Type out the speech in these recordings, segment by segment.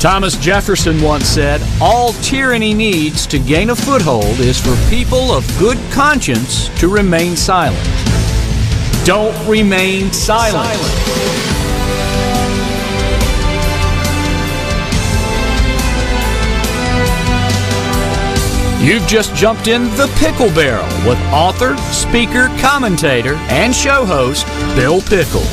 Thomas Jefferson once said, "All tyranny needs to gain a foothold is for people of good conscience to remain silent." Don't remain silent. You've just jumped in the Pickle Barrel with author, speaker, commentator, and show host Bill Pickle.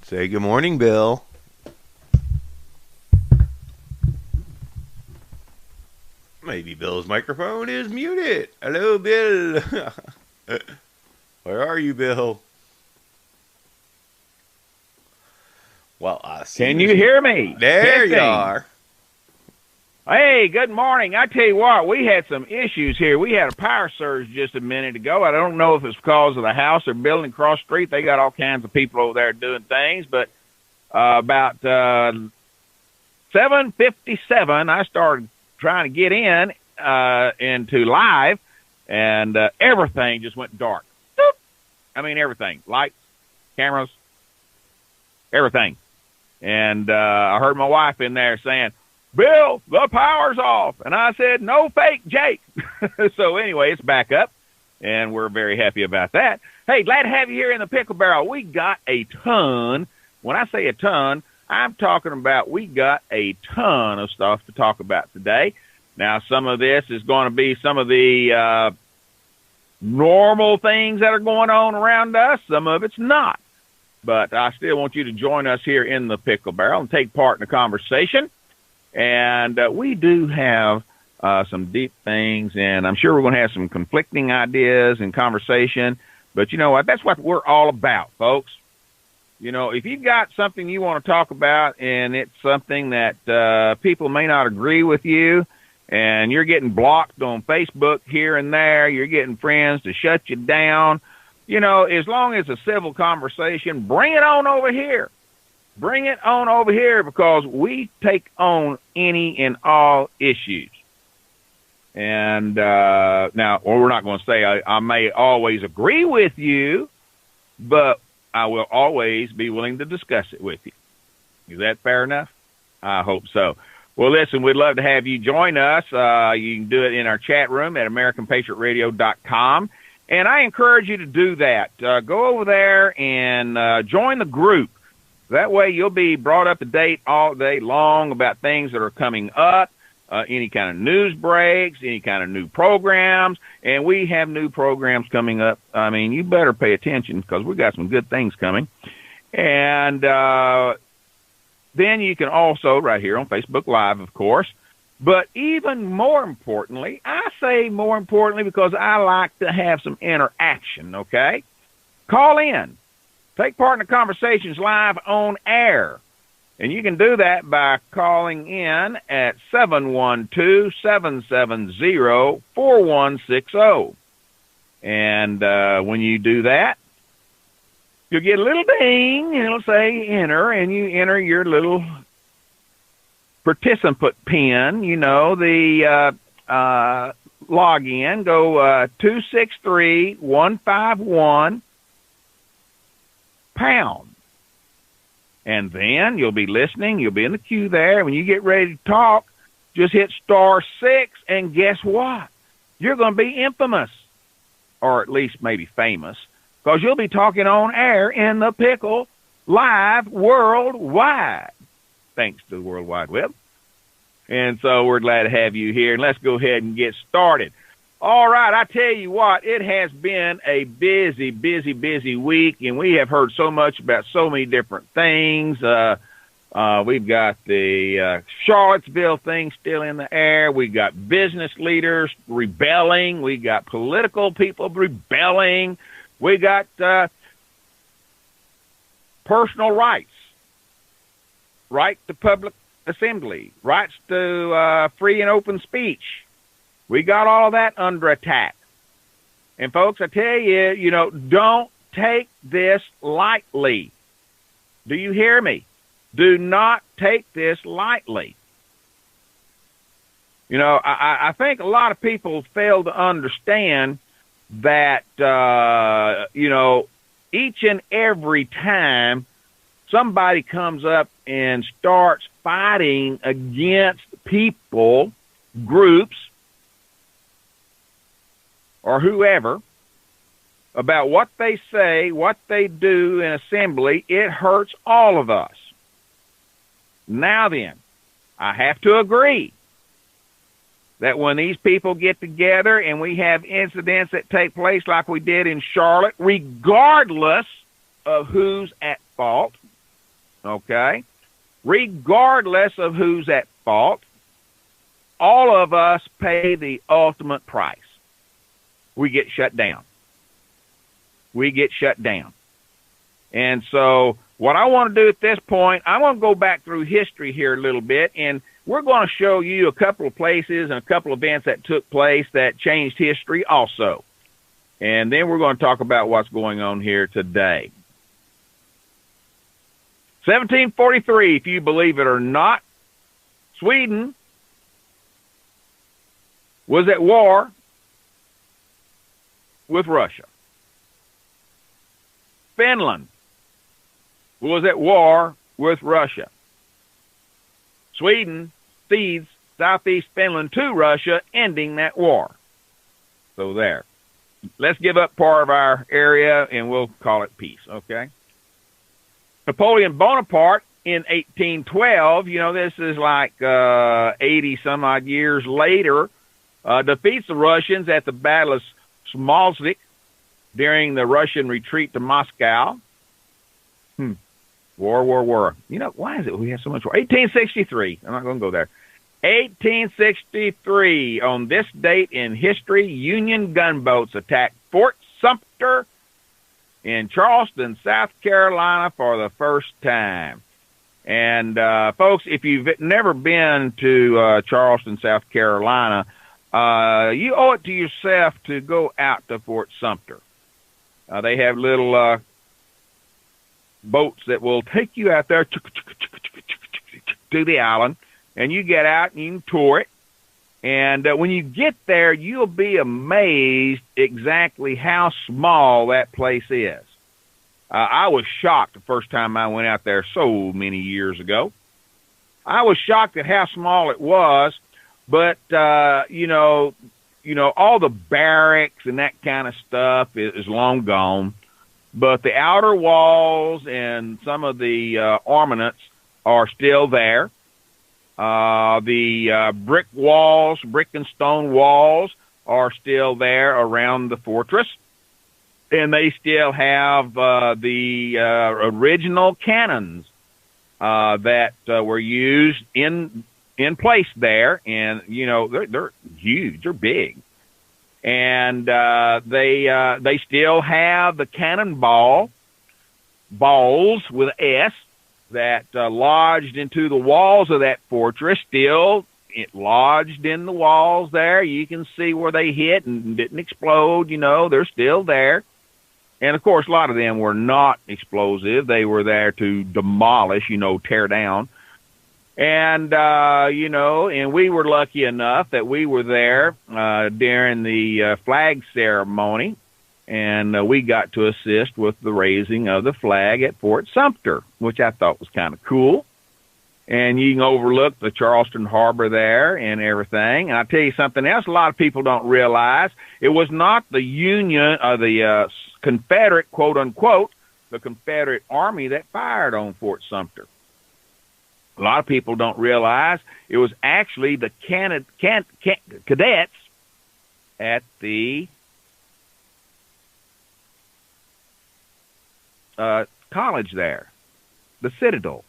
Say good morning, Bill. Maybe Bill's microphone is muted. Hello, Bill. Where are you, Bill? Well, I see. Can you hear me? There you are. Hey, good morning. I tell you what, we had some issues here. We had a power surge just a minute ago. I don't know if it's because of the house or building across the street. They got all kinds of people over there doing things. But about 7:57, I started trying to get into live, and everything just went dark. Boop. I mean, everything. Lights, cameras, everything. And I heard my wife in there saying, "Bill, the power's off." And I said, "No fake, Jake." So anyway, it's back up, and we're very happy about that. Hey, glad to have you here in the Pickle Barrel. We got a ton. When I say a ton, I'm talking about we got a ton of stuff to talk about today. Now, some of this is going to be some of the normal things that are going on around us. Some of it's not. But I still want you to join us here in the Pickle Barrel and take part in the conversation. And we do have some deep things, and I'm sure we're going to have some conflicting ideas and conversation. But you know what? That's what we're all about, folks. You know, if you've got something you want to talk about and it's something that people may not agree with you, and you're getting blocked on Facebook here and there, you're getting friends to shut you down, you know, as long as it's a civil conversation, bring it on over here. Bring it on over here, because we take on any and all issues. And now, we're not going to say I may always agree with you, but I will always be willing to discuss it with you. Is that fair enough? I hope so. Well, listen, we'd love to have you join us. You can do it in our chat room at AmericanPatriotRadio.com. And I encourage you to do that. Go over there and join the group. That way you'll be brought up to date all day long about things that are coming up, any kind of news breaks, any kind of new programs. And we have new programs coming up. I mean, you better pay attention, because we got some good things coming. And then you can also, right here on Facebook Live, of course. But even more importantly, I say more importantly because I like to have some interaction, okay? Call in. Take part in the conversations live on air. And you can do that by calling in at 712-770-4160. And when you do that, you'll get a little ding, and it'll say enter, and you enter your little participant pin, you know, the login. Go 263-151 pound. And then you'll be listening. You'll be in the queue there. When you get ready to talk, just hit *6, and guess what? You're going to be infamous, or at least maybe famous, because you'll be talking on air in the Pickle live worldwide, thanks to the World Wide Web. And so we're glad to have you here. And let's go ahead and get started. All right, I tell you what, it has been a busy, busy, busy week, and we have heard so much about so many different things. We've got the Charlottesville thing still in the air. We've got business leaders rebelling. We got political people rebelling. We got personal rights, right to public assembly, rights to free and open speech. We got all that under attack. And folks, I tell you, don't take this lightly. Do you hear me? Do not take this lightly. You know, I think a lot of people fail to understand that, you know, each and every time somebody comes up and starts fighting against people, groups, or whoever, about what they say, what they do in assembly, it hurts all of us. Now then, I have to agree that when these people get together and we have incidents that take place like we did in Charlotte, regardless of who's at fault, okay, regardless of who's at fault, all of us pay the ultimate price. We get shut down. We get shut down. And so what I want to do at this point, I want to go back through history here a little bit, and we're going to show you a couple of places and a couple of events that took place that changed history also. And then we're going to talk about what's going on here today. 1743, if you believe it or not, Sweden was at war with Russia. Finland was at war with Russia. Sweden cedes southeast Finland to Russia, ending that war. So there. Let's give up part of our area, and we'll call it peace, okay? Napoleon Bonaparte in 1812, you know, this is like 80-some-odd years later, defeats the Russians at the Battle of Smolensk during the Russian retreat to Moscow. War. You know, why is it we have so much war? 1863. I'm not going to go there. 1863. On this date in history, Union gunboats attacked Fort Sumter in Charleston, South Carolina for the first time. And, folks, if you've never been to Charleston, South Carolina, you owe it to yourself to go out to Fort Sumter. They have little boats that will take you out there to the island, and you get out and you can tour it. And when you get there, you'll be amazed exactly how small that place is. I was shocked the first time I went out there so many years ago. I was shocked at how small it was, but, you know, all the barracks and that kind of stuff is long gone. But the outer walls and some of the ornaments are still there. The brick and stone walls are still there around the fortress. And they still have the original cannons that were used in place there. And, you know, they're huge. They're big. And they still have the balls with an S that lodged into the walls of that fortress. Still, it lodged in the walls there. You can see where they hit and didn't explode. You know, they're still there. And, of course, a lot of them were not explosive. They were there to demolish, you know, tear down. And, you know, and we were lucky enough that we were there during the flag ceremony, and we got to assist with the raising of the flag at Fort Sumter, which I thought was kind of cool. And you can overlook the Charleston Harbor there and everything. And I'll tell you something else a lot of people don't realize. It was not the Union or the Confederate, quote unquote, the Confederate Army that fired on Fort Sumter. A lot of people don't realize it was actually the cadets at the college there, the Citadel.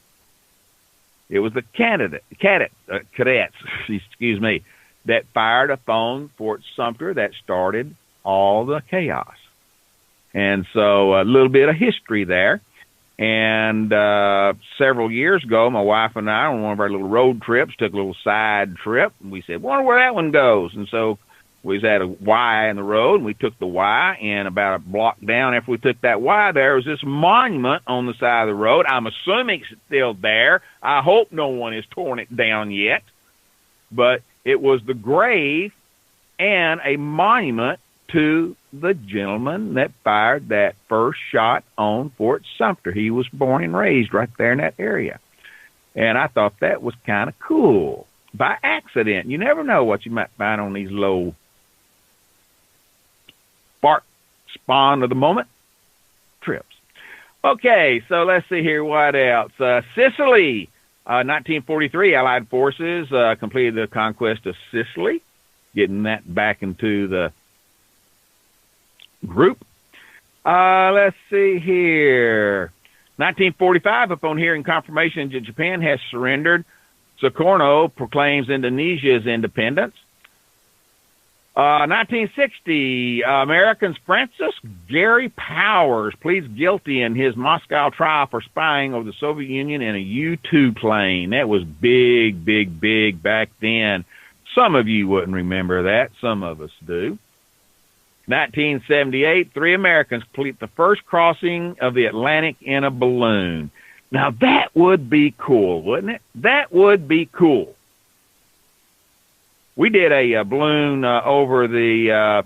It was the cadets, excuse me, that fired upon Fort Sumter that started all the chaos. And so a little bit of history there. And several years ago, my wife and I, on one of our little road trips, took a little side trip. And we said, wonder where that one goes. And so We was at a Y in the road, and we took the Y, and about a block down after we took that Y, there was this monument on the side of the road. I'm assuming it's still there. I hope no one has torn it down yet. But it was the grave and a monument to the gentleman that fired that first shot on Fort Sumter. He was born and raised right there in that area. And I thought that was kind of cool. By accident. You never know what you might find on these low spark spawn of the moment trips. Okay, so let's see here. What else? Sicily. 1943, Allied forces completed the conquest of Sicily, getting that back into the group. Let's see here. 1945, upon hearing confirmation that Japan has surrendered, Sukarno proclaims Indonesia's independence. 1960, Americans Francis Gary Powers pleads guilty in his Moscow trial for spying over the Soviet Union in a U-2 plane. That was big, big, big back then. Some of you wouldn't remember that. Some of us do. 1978, 3 Americans complete the first crossing of the Atlantic in a balloon. Now, that would be cool, wouldn't it? That would be cool. We did a balloon over the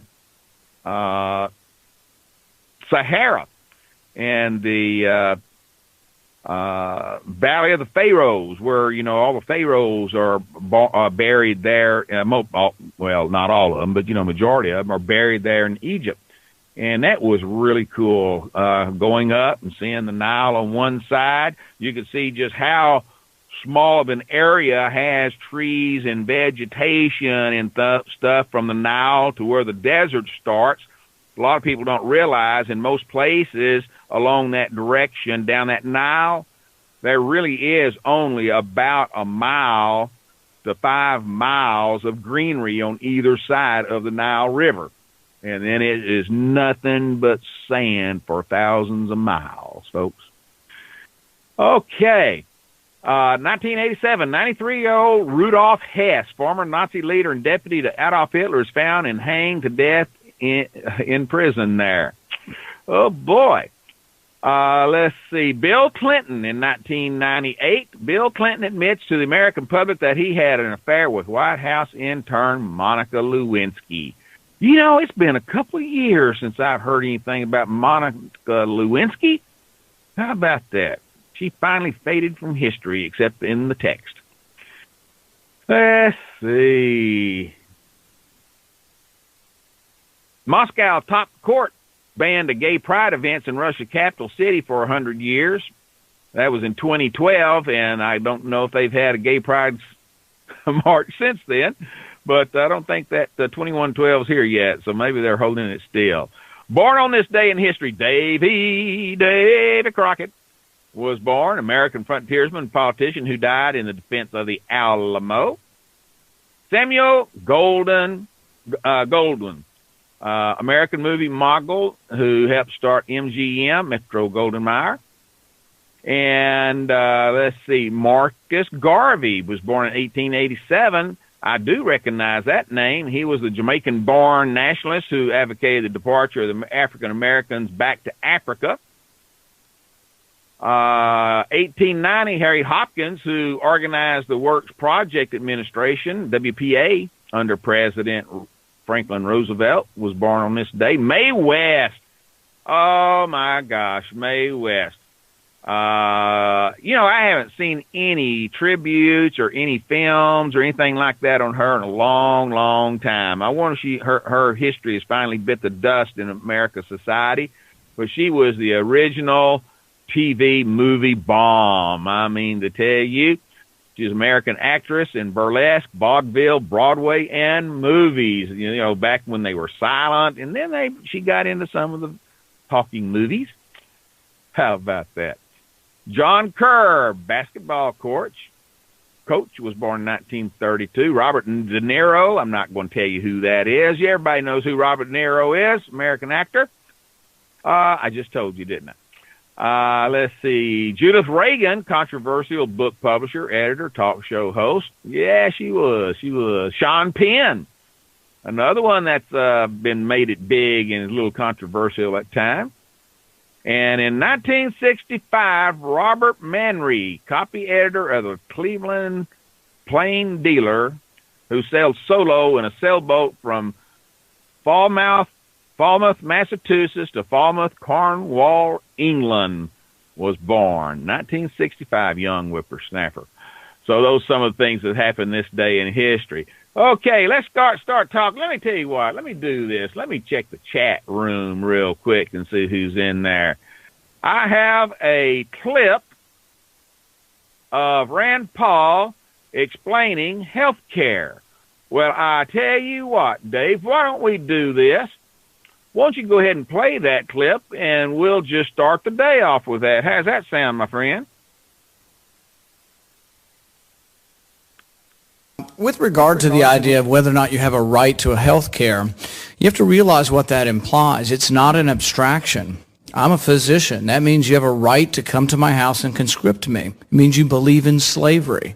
Sahara and the Valley of the Pharaohs, where, you know, all the pharaohs are buried there. Well, not all of them, but, you know, majority of them are buried there in Egypt. And that was really cool, going up and seeing the Nile on one side. You could see just how small of an area has trees and vegetation and stuff from the Nile to where the desert starts. A lot of people don't realize in most places along that direction, down that Nile, there really is only about 1 mile to 5 miles of greenery on either side of the Nile River. And then it is nothing but sand for thousands of miles, folks. Okay. 1987, 93-year-old Rudolf Hess, former Nazi leader and deputy to Adolf Hitler, is found and hanged to death in prison there. Oh, boy. Let's see. Bill Clinton in 1998. Bill Clinton admits to the American public that he had an affair with White House intern Monica Lewinsky. You know, it's been a couple of years since I've heard anything about Monica Lewinsky. How about that? She finally faded from history, except in the text. Let's see. Moscow top court banned a gay pride events in Russia's capital city for 100 years. That was in 2012, and I don't know if they've had a gay pride march since then, but I don't think that 2112 is here yet, so maybe they're holding it still. Born on this day in history, Davy Crockett was born, American frontiersman and politician who died in the defense of the Alamo. Samuel Goldwyn, American movie mogul who helped start MGM, Metro-Goldwyn-Mayer. And let's see, Marcus Garvey was born in 1887. I do recognize that name. He was the Jamaican-born nationalist who advocated the departure of the African Americans back to Africa. 1890, Harry Hopkins, who organized the Works Project Administration, WPA, under President Franklin Roosevelt, was born on this day. Mae West. Oh, my gosh, Mae West. I haven't seen any tributes or any films or anything like that on her in a long, long time. I wonder if her history has finally bit the dust in American society, but she was the original TV movie bomb. I mean, to tell you, she's an American actress in burlesque, vaudeville, Broadway, and movies, back when they were silent, and then she got into some of the talking movies. How about that? John Kerr, basketball coach, was born in 1932. Robert De Niro, I'm not going to tell you who that is. Yeah, everybody knows who Robert De Niro is, American actor. I just told you, didn't I? Let's see. Judith Reagan, controversial book publisher, editor, talk show host. Yeah, she was. Sean Penn, Another one that's been made it big and is a little controversial at times. And in 1965, Robert Manry, copy editor of the Cleveland Plain Dealer, who sailed solo in a sailboat from Falmouth, Massachusetts to Falmouth, Cornwall, England, was born. 1965, young whippersnapper. So those are some of the things that happened this day in history. Okay, let's start talking. Let me tell you what. Let me do this. Let me check the chat room real quick and see who's in there. I have a clip of Rand Paul explaining health care. Well, I tell you what, Dave, why don't we do this? Why don't you go ahead and play that clip, and we'll just start the day off with that. How's that sound, my friend? With regard to the idea of whether or not you have a right to a health care, you have to realize what that implies. It's not an abstraction. I'm a physician. That means you have a right to come to my house and conscript me. It means you believe in slavery.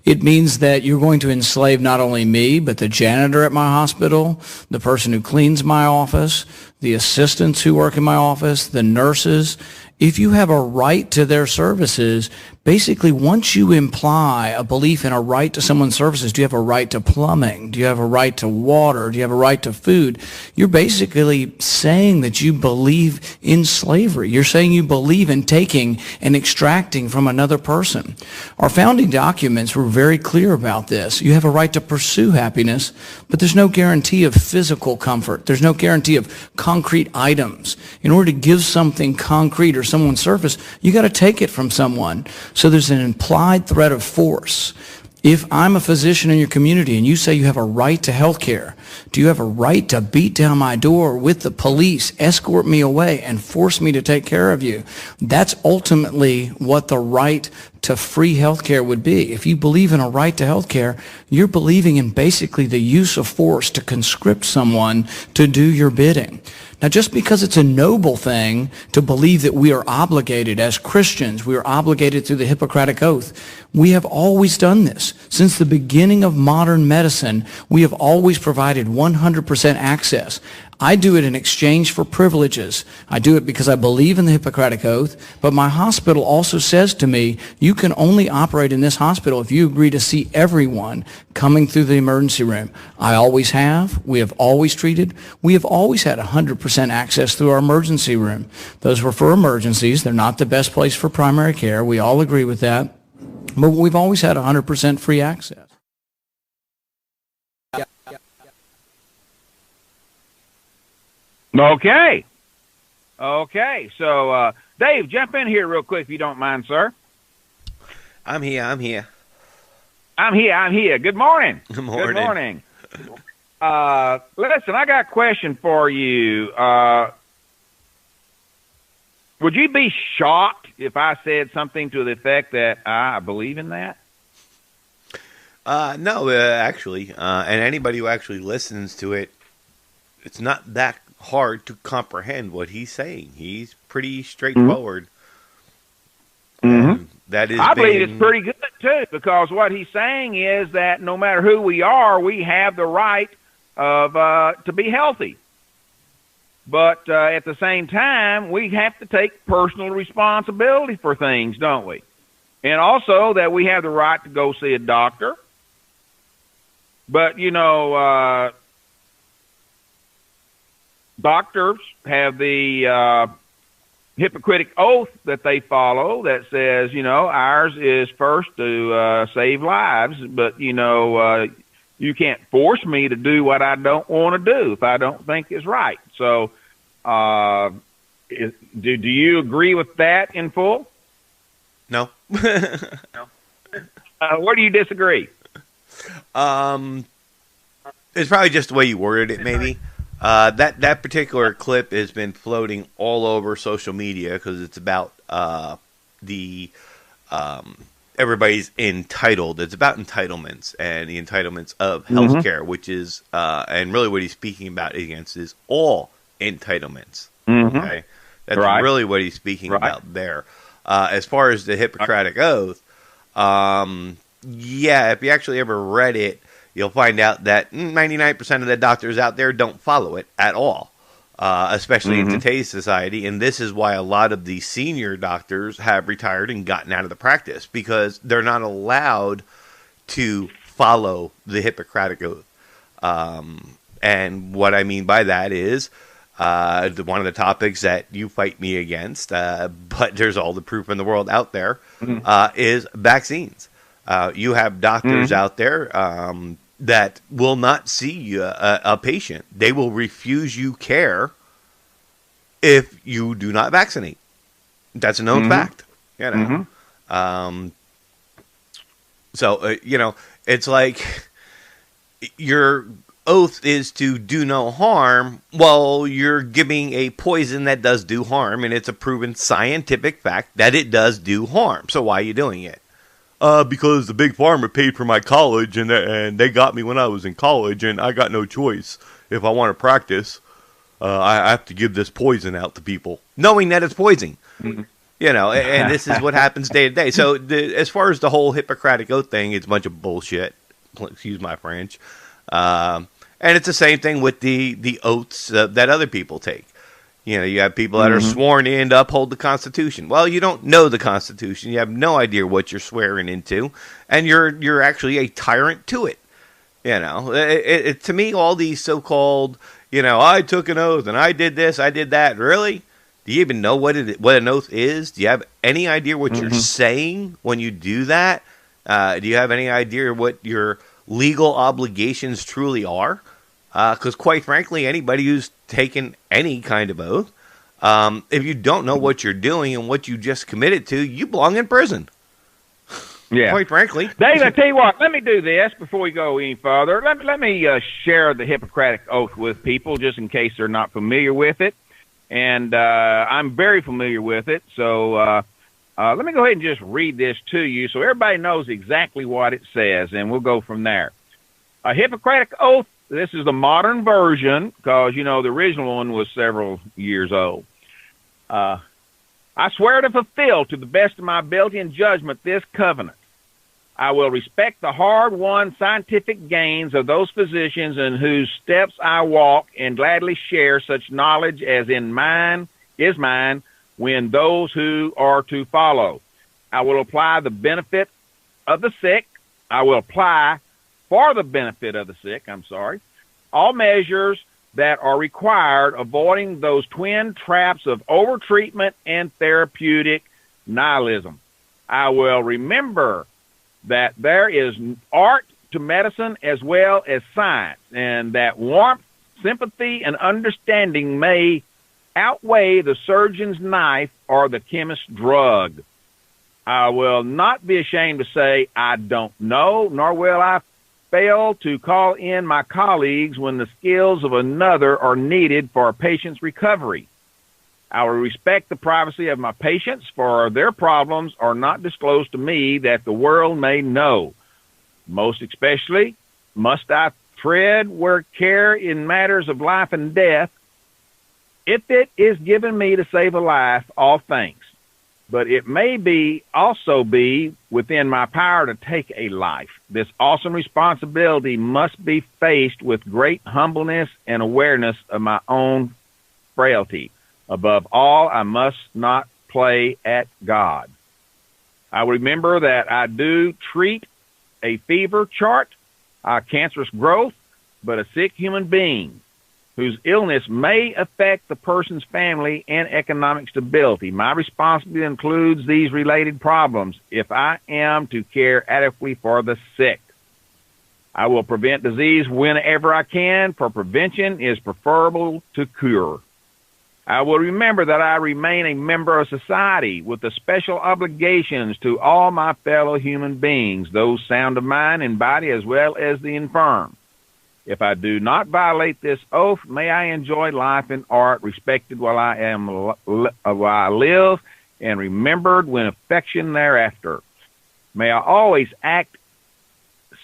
It means that you're going to enslave not only me, but the janitor at my hospital, the person who cleans my office, the assistants who work in my office, the nurses. If you have a right to their services, basically once you imply a belief in a right to someone's services, do you have a right to plumbing? Do you have a right to water? Do you have a right to food? You're basically saying that you believe in slavery. You're saying you believe in taking and extracting from another person. Our founding documents were very clear about this. You have a right to pursue happiness, but there's no guarantee of physical comfort. There's no guarantee of concrete items. In order to give something concrete or someone's surface, you got to take it from someone. So there's an implied threat of force. If I'm a physician in your community and you say you have a right to health care, do you have a right to beat down my door with the police, escort me away, and force me to take care of you? That's ultimately what the right to free health care would be. If you believe in a right to health care, you're believing in basically the use of force to conscript someone to do your bidding. Now, just because it's a noble thing to believe that we are obligated as Christians, we are obligated through the Hippocratic Oath, we have always done this. Since the beginning of modern medicine, we have always provided 100% access. I do it in exchange for privileges. I do it because I believe in the Hippocratic Oath, but my hospital also says to me, you can only operate in this hospital if you agree to see everyone coming through the emergency room. I always have. We have always treated. We have always had 100% access through our emergency room. Those were for emergencies. They're not the best place for primary care. We all agree with that. But we've always had 100% free access. Okay. So, Dave, jump in here real quick if you don't mind, sir. I'm here. I'm here. Good morning. Good morning. Good morning. Listen, I got a question for you. Would you be shocked if I said something to the effect that I believe in that? No, actually. And anybody who actually listens to it, it's not that hard to comprehend what he's saying. He's pretty straightforward. Mm-hmm. That is, I believe it's pretty good too, because what he's saying is that no matter who we are, we have the right of to be healthy. But at the same time, we have to take personal responsibility for things, don't we? And also that we have the right to go see a doctor. But, doctors have the Hippocratic Oath that they follow that says, ours is first to save lives, but, you can't force me to do what I don't want to do if I don't think is right. So do you agree with that in full? No. No. Where do you disagree? It's probably just the way you worded it, maybe. That particular clip has been floating all over social media because it's about everybody's entitled. It's about entitlements and the entitlements of healthcare, which is and really what he's speaking about against is all entitlements. Okay, that's really what he's speaking about there. As far as the Hippocratic Oath, if you actually ever read it, you'll find out that 99% of the doctors out there don't follow it at all, especially in today's society. And this is why a lot of the senior doctors have retired and gotten out of the practice, because they're not allowed to follow the Hippocratic Oath. And what I mean by that is one of the topics that you fight me against, but there's all the proof in the world out there, is vaccines. You have doctors out there that will not see a patient. They will refuse you care if you do not vaccinate. That's a known fact. You know? So, you know, it's like your oath is to do no harm. Well, you're giving a poison that does do harm, and it's a proven scientific fact that it does do harm. So why are you doing it? Because the big pharma paid for my college, and they got me when I was in college, and I got no choice. If I want to practice, I have to give this poison out to people, knowing that it's poison. You know, and this is what happens day to day. So as far as the whole Hippocratic Oath thing, it's a bunch of bullshit. Excuse my French. And it's the same thing with the oaths that other people take. You know, you have people that are sworn in to uphold the Constitution. Well, you don't know the Constitution. You have no idea what you're swearing into, and you're actually a tyrant to it. You know, to me, all these so-called, you know, I took an oath and I did this, I did that. Really? Do you even know what an oath is? Do you have any idea what you're saying when you do that? Do you have any idea what your legal obligations truly are? Because quite frankly, anybody who's taken any kind of oath, if you don't know what you're doing and what you just committed to, you belong in prison. Yeah. Quite frankly. Dave, I tell you what, let me do this before we go any further. Let me share the Hippocratic Oath with people just in case they're not familiar with it. And I'm very familiar with it. So let me go ahead and just read this to you so everybody knows exactly what it says, and we'll go from there. A Hippocratic Oath, this is the modern version because, you know, the original one was several years old. I swear to fulfill to the best of my ability and judgment this covenant. I will respect the hard-won scientific gains of those physicians in whose steps I walk and gladly share such knowledge as is mine when those who are to follow. I will apply the benefit of the sick. I will apply for the benefit of the sick, all measures that are required, avoiding those twin traps of overtreatment and therapeutic nihilism. I will remember that there is art to medicine as well as science, and that warmth, sympathy, and understanding may outweigh the surgeon's knife or the chemist's drug. I will not be ashamed to say I don't know, nor will I fail to call in my colleagues when the skills of another are needed for a patient's recovery. I will respect the privacy of my patients, for their problems are not disclosed to me that the world may know. Most especially must I tread where care in matters of life and death. If it is given me to save a life, all thanks. But it may also be within my power to take a life. This awesome responsibility must be faced with great humbleness and awareness of my own frailty. Above all, I must not play at God. I remember that I do treat a fever chart, a cancerous growth, but a sick human being whose illness may affect the person's family and economic stability. My responsibility includes these related problems if I am to care adequately for the sick. I will prevent disease whenever I can, for prevention is preferable to cure. I will remember that I remain a member of society with the special obligations to all my fellow human beings, those sound of mind and body as well as the infirm. If I do not violate this oath, may I enjoy life and art respected while I live and remembered with affection thereafter. May I always act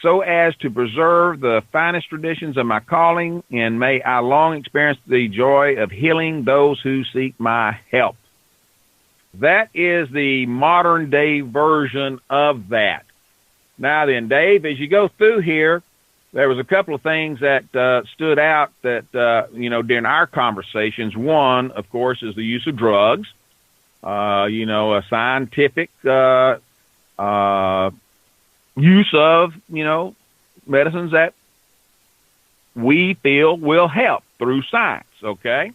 so as to preserve the finest traditions of my calling, and may I long experience the joy of healing those who seek my help. That is the modern-day version of that. Now then, Dave, as you go through here, there was a couple of things that stood out that, during our conversations. One, of course, is the use of drugs. A scientific use of, medicines that we feel will help through science, okay?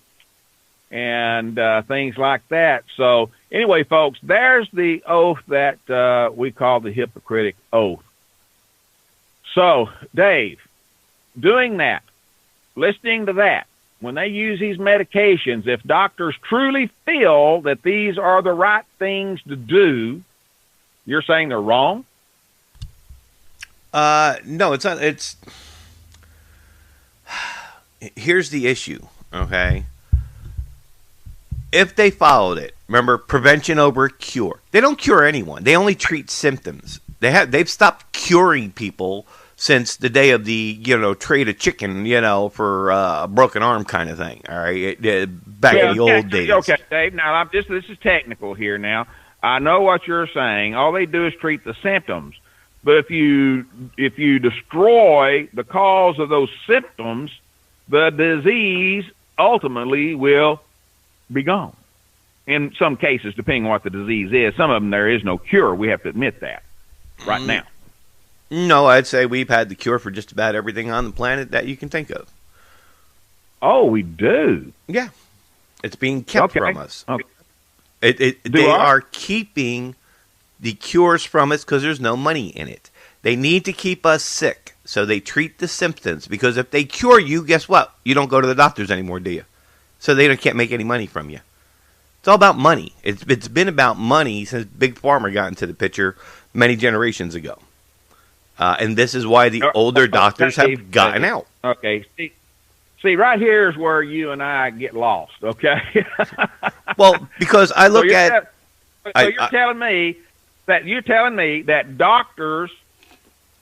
And things like that. So anyway, folks, there's the oath that we call the Hippocratic Oath. So, Dave, doing that, listening to that, when they use these medications, if doctors truly feel that these are the right things to do, you're saying they're wrong? No, it's not. Here's the issue, okay? If they followed it, remember, prevention over cure. They don't cure anyone. They only treat symptoms. They've stopped curing people since the day of the, trade a chicken, for a broken arm kind of thing. All right, back in the old days. Okay, Dave. Now, this is technical here. Now, I know what you're saying. All they do is treat the symptoms. But if you destroy the cause of those symptoms, the disease ultimately will be gone. In some cases, depending on what the disease is, some of them there is no cure. We have to admit that right now. No, I'd say we've had the cure for just about everything on the planet that you can think of. Oh, we do? Yeah. It's being kept from us. Okay. They are keeping the cures from us because there's no money in it. They need to keep us sick, so they treat the symptoms. Because if they cure you, guess what? You don't go to the doctors anymore, do you? So they can't make any money from you. It's all about money. It's been about money since Big Pharma got into the picture many generations ago. And this is why the older doctors have gotten out. Okay. See, right here is where you and I get lost, okay? Well, because I look at... you're telling me that doctors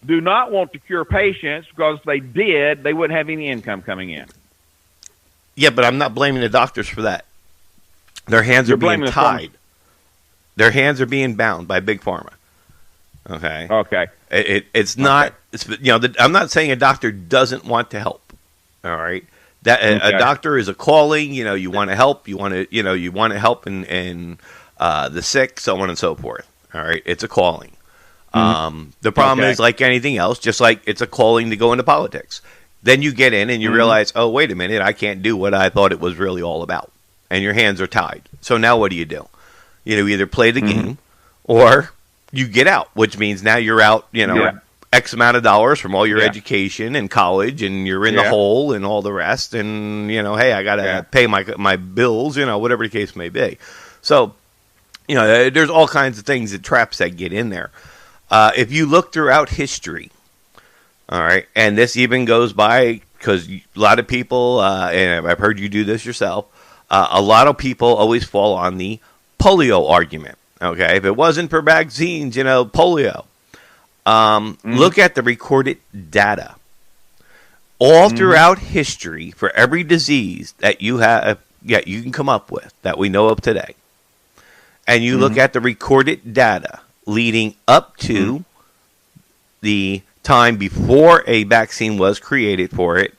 do not want to cure patients because if they did, they wouldn't have any income coming in. Yeah, but I'm not blaming the doctors for that. Their hands are being tied. Their hands are being bound by Big Pharma. Okay. Okay. It's not. It's, I'm not saying a doctor doesn't want to help. All right. That a doctor is a calling. You want to help. You want to help in the sick, so on and so forth. All right. It's a calling. The problem is, like anything else, just like it's a calling to go into politics. Then you get in and you realize, oh, wait a minute, I can't do what I thought it was really all about, and your hands are tied. So now what do? You either play the game or you get out, which means now you're out, X amount of dollars from all your education and college, and you're in the hole and all the rest. And, hey, I got to pay my bills, whatever the case may be. So, there's all kinds of things, traps that get in there. If you look throughout history, all right, and this even goes by, because a lot of people, and I've heard you do this yourself, a lot of people always fall on the polio argument. Okay, if it wasn't for vaccines, polio. Look at the recorded data. All throughout history, for every disease that you can come up with, that we know of today, and you look at the recorded data leading up to the time before a vaccine was created for it,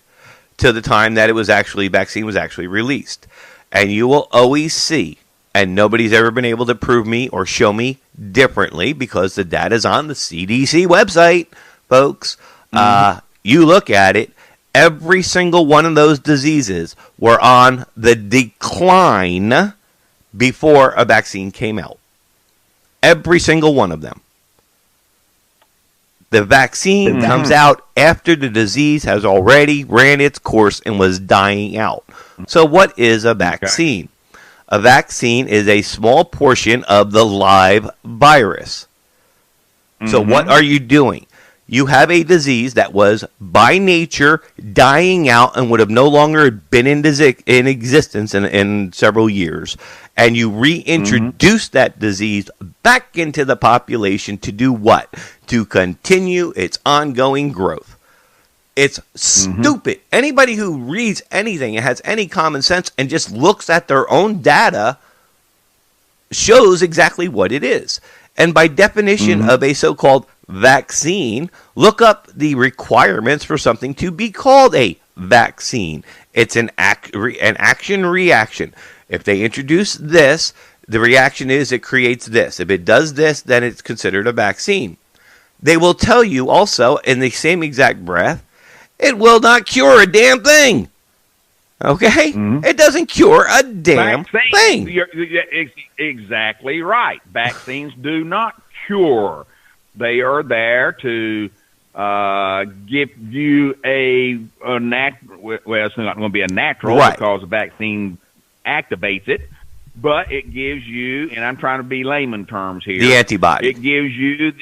to the time that vaccine was actually released. And you will always see, and nobody's ever been able to prove me or show me differently, because the data's on the CDC website, folks. You look at it, every single one of those diseases were on the decline before a vaccine came out. Every single one of them. The vaccine comes out after the disease has already ran its course and was dying out. So what is a vaccine? A vaccine is a small portion of the live virus. So what are you doing? You have a disease that was by nature dying out and would have no longer been in existence in several years. And you reintroduce that disease back into the population to do what? To continue its ongoing growth. It's stupid. Anybody who reads anything and has any common sense and just looks at their own data shows exactly what it is. And by definition of a so-called vaccine, look up the requirements for something to be called a vaccine. It's an action-reaction. If they introduce this, the reaction is it creates this. If it does this, then it's considered a vaccine. They will tell you also, in the same exact breath, it will not cure a damn thing. Okay? Mm-hmm. It doesn't cure a damn thing. You're exactly right. Vaccines do not cure. They are there to give you a natural. Well, it's not going to be a natural because the vaccine activates it, but it gives you, and I'm trying to be layman terms here, the antibody. It gives you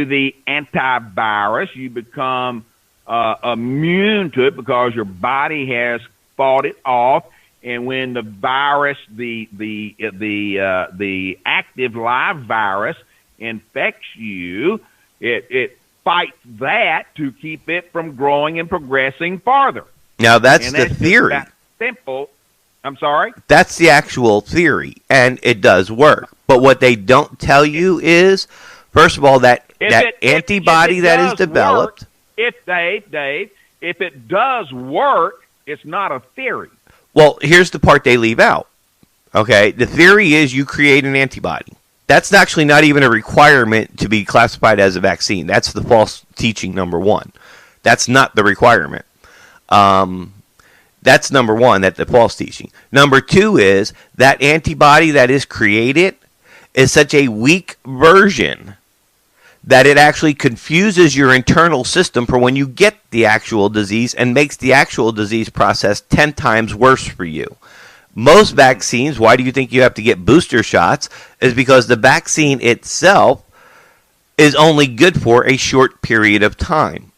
the antivirus. You become immune to it because your body has fought it off. And when the virus, the active live virus infects you, it fights that to keep it from growing and progressing farther. Now that's the theory. That simple. I'm sorry? That's the actual theory, and it does work. But what they don't tell you is, first of all, that antibody that is developed. Dave, if it does work, it's not a theory. Well, here's the part they leave out. Okay, the theory is you create an antibody. That's actually not even a requirement to be classified as a vaccine. That's the false teaching, number one. That's not the requirement. That's number one, that's the false teaching. Number two is that antibody that is created is such a weak version that it actually confuses your internal system for when you get the actual disease and makes the actual disease process 10 times worse for you. Most vaccines, why do you think you have to get booster shots? Is because the vaccine itself is only good for a short period of time.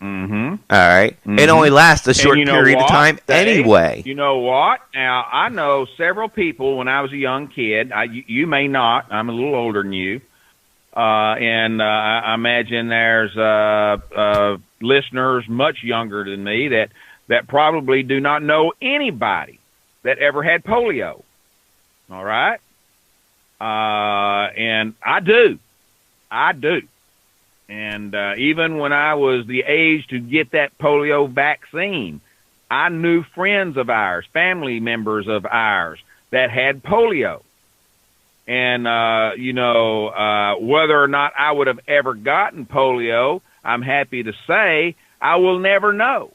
Mm-hmm. All right. Mm-hmm. It only lasts a short period of time anyway. You know what? Now, I know several people when I was a young kid. You may not. I'm a little older than you. And I imagine there's listeners much younger than me that probably do not know anybody that ever had polio. All right? And I do. And even when I was the age to get that polio vaccine, I knew friends of ours, family members of ours that had polio. And, whether or not I would have ever gotten polio, I'm happy to say I will never know.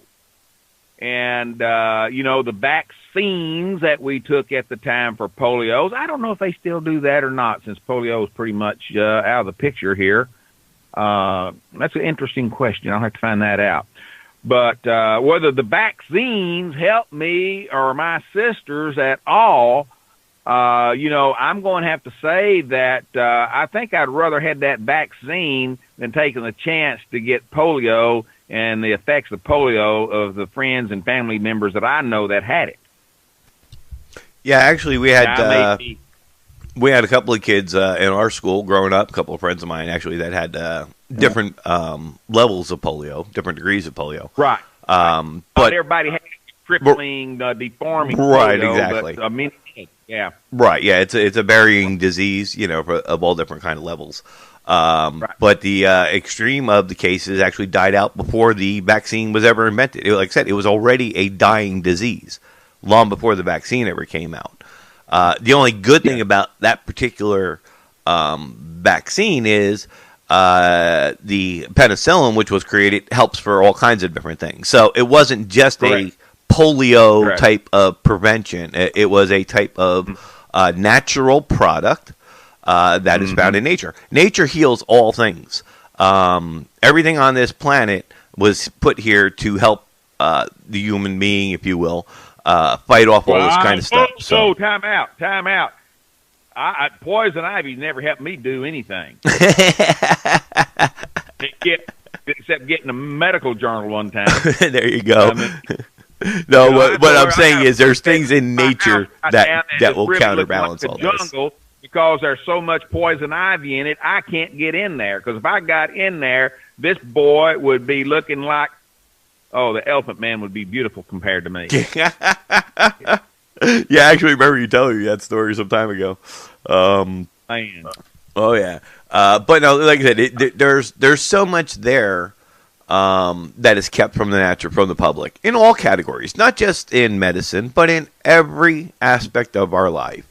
And, the vaccines that we took at the time for polios, I don't know if they still do that or not, since polio is pretty much out of the picture here. That's an interesting question. I'll have to find that out. But whether the vaccines help me or my sisters at all, I'm going to have to say that I think I'd rather had that vaccine than taking the chance to get polio and the effects of polio of the friends and family members that I know that had it. Yeah, actually, we had a couple of kids in our school growing up, a couple of friends of mine actually that had different levels of polio, different degrees of polio. Right. But everybody had crippling, deforming right, polio. Exactly. But, yeah. Right, yeah, it's a varying disease, of all different kind of levels. Right. But the extreme of the cases actually died out before the vaccine was ever invented. Like I said, it was already a dying disease long before the vaccine ever came out. The only good thing about that particular vaccine is the penicillin, which was created, helps for all kinds of different things. So it wasn't just a polio type of prevention. It was a type of natural product that is found in nature. Nature heals all things. Everything on this planet was put here to help the human being, if you will, fight off all this kind of stuff. So time out. Poison ivy never helped me do anything. Except getting a medical journal one time. There you go. No, what I'm saying is there's things in nature that will counterbalance all this. Because there's so much poison ivy in it, I can't get in there. Because if I got in there, this boy would be looking like, the Elephant Man would be beautiful compared to me. Yeah, I actually remember you telling me that story some time ago. Man. Oh yeah, but no, like I said, there's so much there that is kept from the public in all categories, not just in medicine, but in every aspect of our life.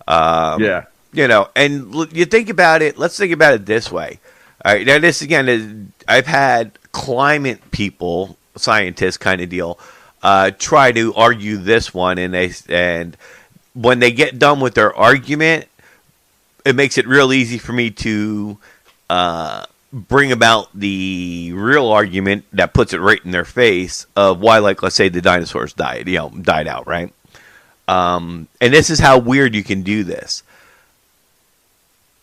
Yeah. You know, and you think about it. Let's think about it this way. All right, now this again is I've had climate people, scientists kind of deal, try to argue this one, and when they get done with their argument, it makes it real easy for me to bring about the real argument that puts it right in their face of why, like, let's say the dinosaurs died out, right? And this is how weird you can do this.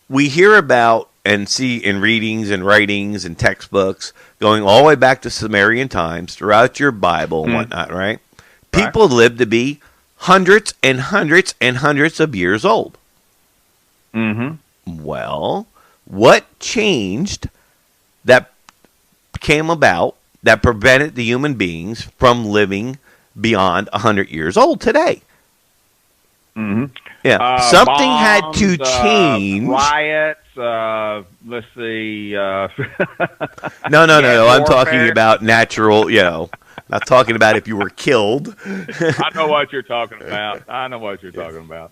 We hear about and see in readings and writings and textbooks going all the way back to Sumerian times throughout your Bible and whatnot, right? People lived to be hundreds and hundreds and hundreds of years old. Mm-hmm. Well, what changed that came about that prevented the human beings from living beyond 100 years old today? Mm-hmm. Yeah, something bombs, had to change. Riots. Let's see. No. warfare. I'm talking about natural. Not talking about if you were killed. I know what you're talking about.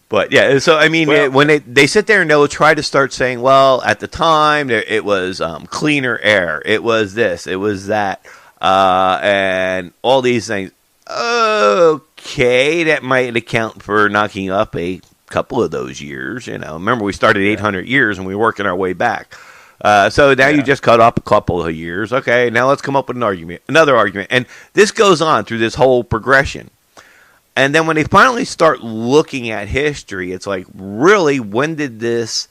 But yeah, so I mean, when they sit there and they'll try to start saying, well, at the time it was cleaner air, it was this, it was that, and all these things. Okay, that might account for knocking up a couple of those years. Remember we started 800 years and we were working our way back. So now you just cut off a couple of years. Okay, now let's come up with another argument, and this goes on through this whole progression. And then when they finally start looking at history, it's like, really, when did this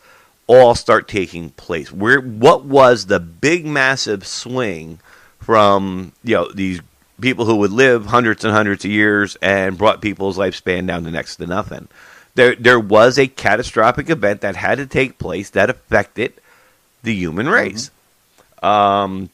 all start taking place? What was the big, massive swing from these people who would live hundreds and hundreds of years and brought people's lifespan down to next to nothing? There was a catastrophic event that had to take place that affected the human race. So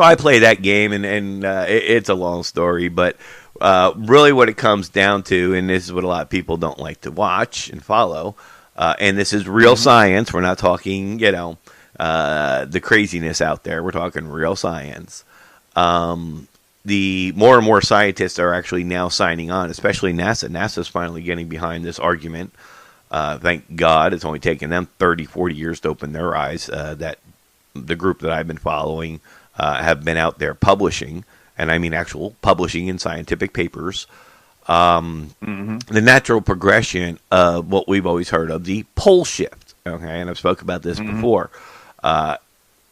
I play that game, and it's a long story, but really what it comes down to, and this is what a lot of people don't like to watch and follow, and this is real science. We're not talking, the craziness out there. We're talking real science. The more and more scientists are actually now signing on, especially NASA. NASA's finally getting behind this argument. Thank God. It's only taken them 30, 40 years to open their eyes. That the group that I've been following have been out there publishing, and I mean actual publishing in scientific papers, the natural progression of what we've always heard of, the pole shift. Okay, and I've spoke about this before.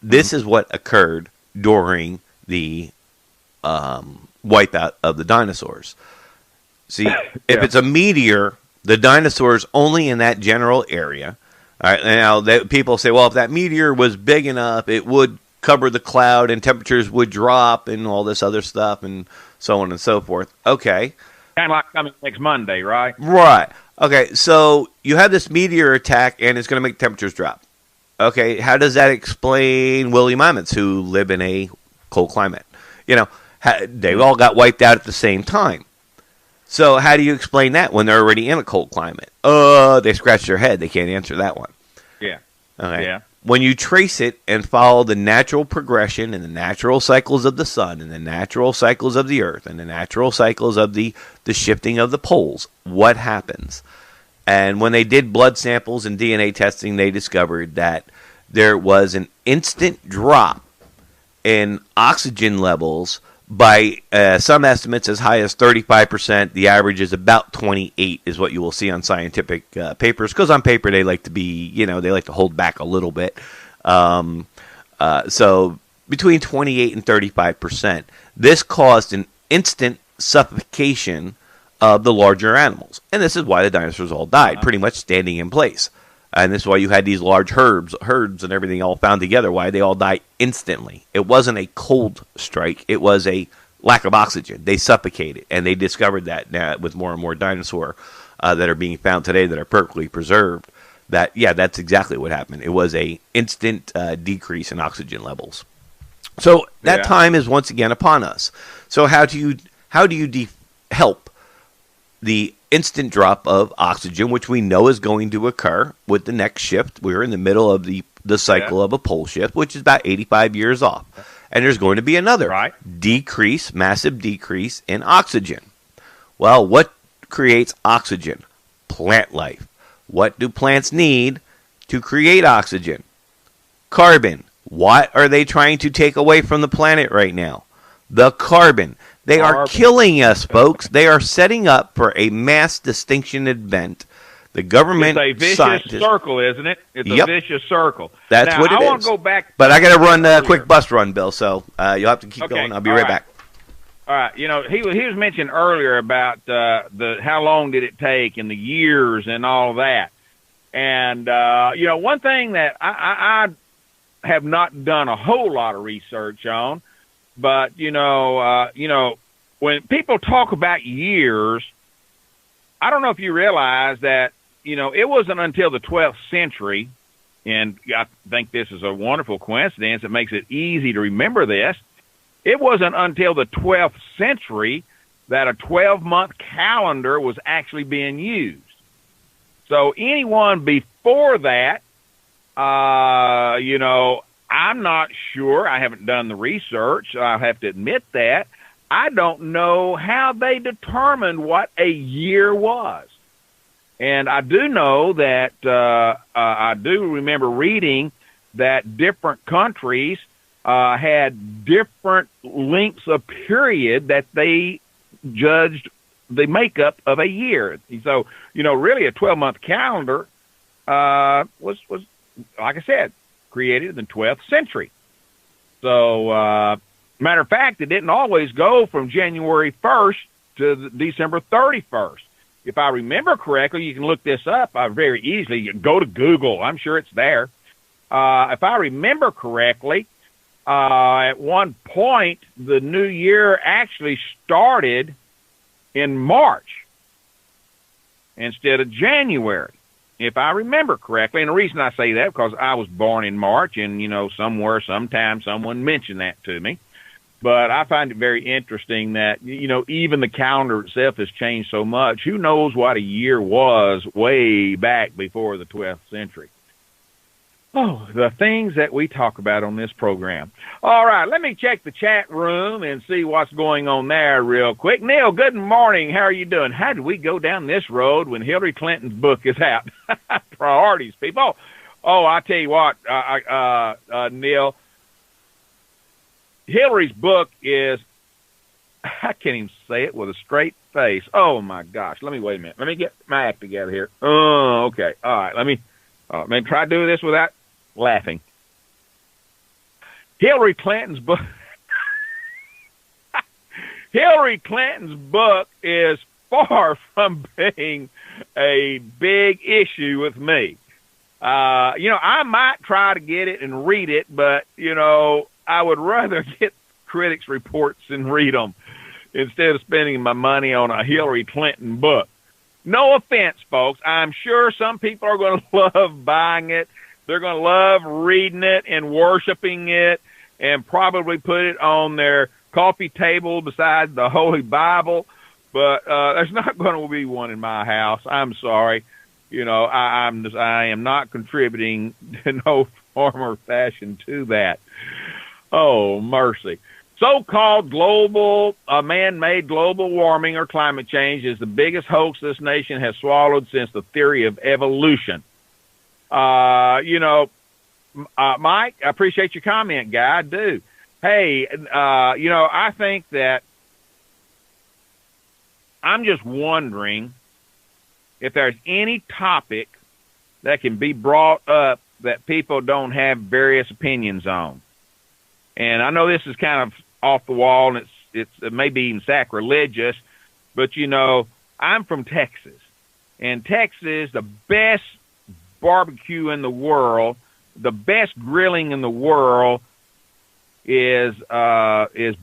This is what occurred during the wipeout of the dinosaurs. See, if it's a meteor, the dinosaurs only in that general area. All right, now people say, well, if that meteor was big enough, it would cover the cloud and temperatures would drop and all this other stuff and so on and so forth. Okay. Kind of like coming next Monday, right? Right. Okay, so you have this meteor attack and it's going to make temperatures drop. Okay, how does that explain woolly mammoths who live in a cold climate? They all got wiped out at the same time. So how do you explain that when they're already in a cold climate? They scratch their head. They can't answer that one. Yeah. Okay. Yeah. When you trace it and follow the natural progression and the natural cycles of the sun and the natural cycles of the earth and the natural cycles of the shifting of the poles, what happens? And when they did blood samples and DNA testing, they discovered that there was an instant drop in oxygen levels by some estimates as high as 35%. The average is about 28 is what you will see on scientific papers, because on paper they like to be, they like to hold back a little bit. So between 28 and 35%. This caused an instant suffocation of the larger animals. And this is why the dinosaurs all died, pretty much standing in place. And this is why you had these large herds and everything all found together, why they all died instantly. It wasn't a cold strike. It was a lack of oxygen. They suffocated, and they discovered that now with more and more dinosaur that are being found today that are perfectly preserved, that, that's exactly what happened. It was a instant decrease in oxygen levels. So that time is once again upon us. So how do you help the instant drop of oxygen, which we know is going to occur with the next shift. We're in the middle of the cycle of a pole shift, which is about 85 years off. And there's going to be another massive decrease in oxygen. Well, what creates oxygen? Plant life. What do plants need to create oxygen? Carbon. What are they trying to take away from the planet right now? The carbon. They are killing us, folks. They are setting up for a mass extinction event. The government. It's a vicious circle, isn't it? It's a vicious circle. That's now, what it is. I want to go back. But I got to run a quick bus run, Bill, so you'll have to keep going. I'll be right back. All right. You know, he was mentioning earlier about the how long did it take and the years and all that. And, you know, one thing that I have not done a whole lot of research on, but, you know, when people talk about years, I don't know if you realize that, you know, it wasn't until the 12th century, and I think this is a wonderful coincidence. It makes it easy to remember this. It wasn't until the 12th century that a 12-month calendar was actually being used. So anyone before that, you know, I'm not sure. I haven't done the research. I have to admit that. I don't know how they determined what a year was. And I do know that I do remember reading that different countries had different lengths of period that they judged the makeup of a year. So, you know, really a 12-month calendar was, like I said, created in the 12th century. So, matter of fact, it didn't always go from January 1st to December 31st. If I remember correctly, you can look this up very easily. You can go to Google. I'm sure it's there. If I remember correctly, at one point, the new year actually started in March instead of January, if I remember correctly. And the reason I say that, because I was born in March, and, you know, sometime someone mentioned that to me. But I find it very interesting that, you know, even the calendar itself has changed so much. Who knows what a year was way back before the 12th century? Oh, the things that we talk about on this program. All right, let me check the chat room and see what's going on there real quick. Neil, good morning. How are you doing? How did we go down this road when Hillary Clinton's book is out? Priorities, people. Oh, I tell you what, Neil, Hillary's book is, I can't even say it with a straight face. Oh, my gosh. Wait a minute. Let me get my act together here. Oh, okay. All right. Let me try to do this without laughing. Hillary Clinton's book. Hillary Clinton's book is far from being a big issue with me. You know, I might try to get it and read it, but, you know, I would rather get critics' reports and read them instead of spending my money on a Hillary Clinton book. No offense, folks. I'm sure some people are going to love buying it. They're going to love reading it and worshiping it and probably put it on their coffee table beside the Holy Bible. But there's not going to be one in my house. I'm sorry. You know, I am not contributing in no form or fashion to that. Oh, mercy. So-called man-made global warming or climate change is the biggest hoax this nation has swallowed since the theory of evolution. You know, Mike, I appreciate your comment, guy. I do. Hey, you know, I think that I'm just wondering if there's any topic that can be brought up that people don't have various opinions on. And I know this is kind of off the wall, and it may be even sacrilegious, but, you know, I'm from Texas. And Texas, the best barbecue in the world, the best grilling in the world is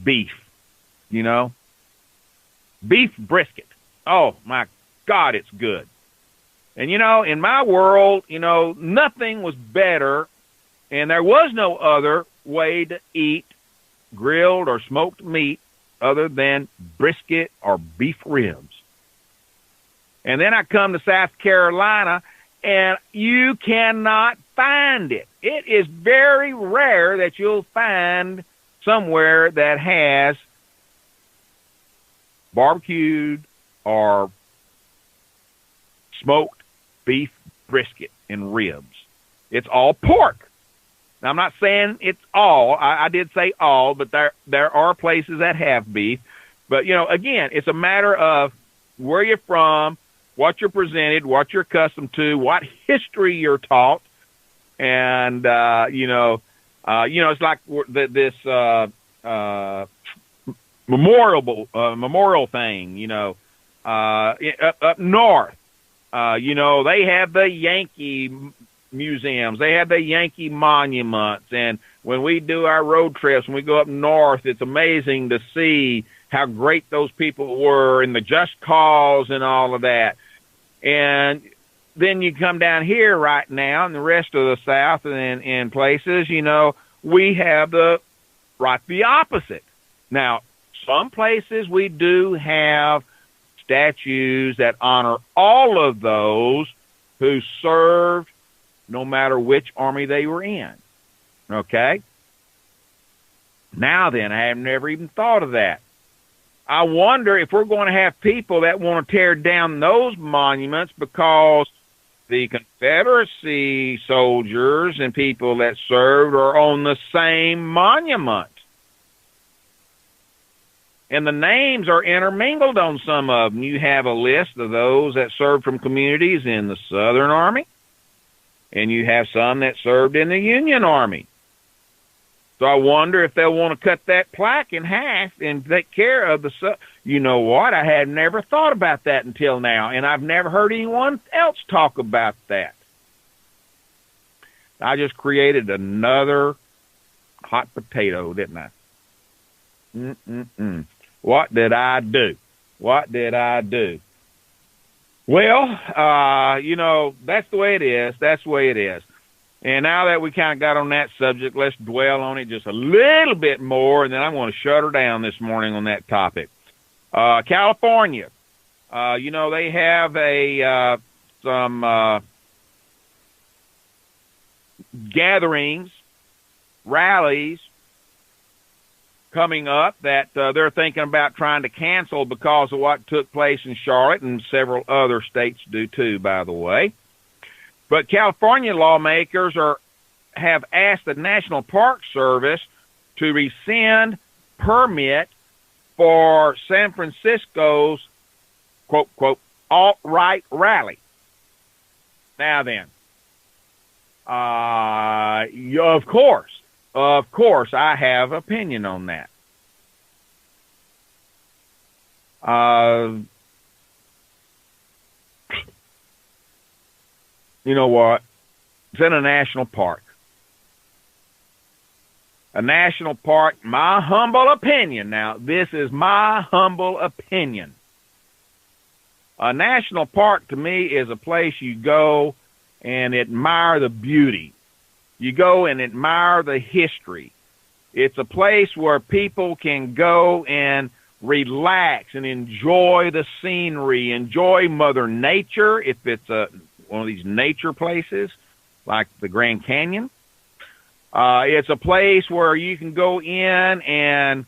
beef, you know. Beef brisket. Oh, my God, it's good. And, you know, in my world, you know, nothing was better, and there was no other way to eat grilled or smoked meat other than brisket or beef ribs. And then I come to South Carolina, and you cannot find it. It is very rare that you'll find somewhere that has barbecued or smoked beef brisket and ribs. It's all pork. Now, I'm not saying it's all. I did say all, but there are places that have beef. But, again, it's a matter of where you're from, what you're presented, what you're accustomed to, what history you're taught. And, it's like this memorial thing, up north. They have the Yankee museums. They have the Yankee monuments. And when we do our road trips, when we go up north, it's amazing to see how great those people were and the just cause and all of that. And then you come down here right now in the rest of the South and in places, we have the opposite. Now, some places we do have statues that honor all of those who served no matter which army they were in. Okay? Now then, I have never even thought of that. I wonder if we're going to have people that want to tear down those monuments because the Confederacy soldiers and people that served are on the same monument. And the names are intermingled on some of them. You have a list of those that served from communities in the Southern Army, and you have some that served in the Union Army. So I wonder if they'll want to cut that plaque in half and take care of the... You know what? I had never thought about that until now, and I've never heard anyone else talk about that. I just created another hot potato, didn't I? What did I do? What did I do? Well, that's the way it is. That's the way it is. And now that we kind of got on that subject, let's dwell on it just a little bit more, and then I'm going to shut her down this morning on that topic. California, they have some gatherings, rallies coming up that they're thinking about trying to cancel because of what took place in Charlotte, and several other states do too, by the way. But California lawmakers have asked the National Park Service to rescind permit for San Francisco's, quote, quote, alt-right rally. Now then, of course, I have opinion on that. You know what? It's in a national park. A national park, my humble opinion. Now, this is my humble opinion. A national park to me is a place you go and admire the beauty. You go and admire the history. It's a place where people can go and relax and enjoy the scenery, enjoy Mother Nature, if it's one of these nature places like the Grand Canyon. It's a place where you can go in and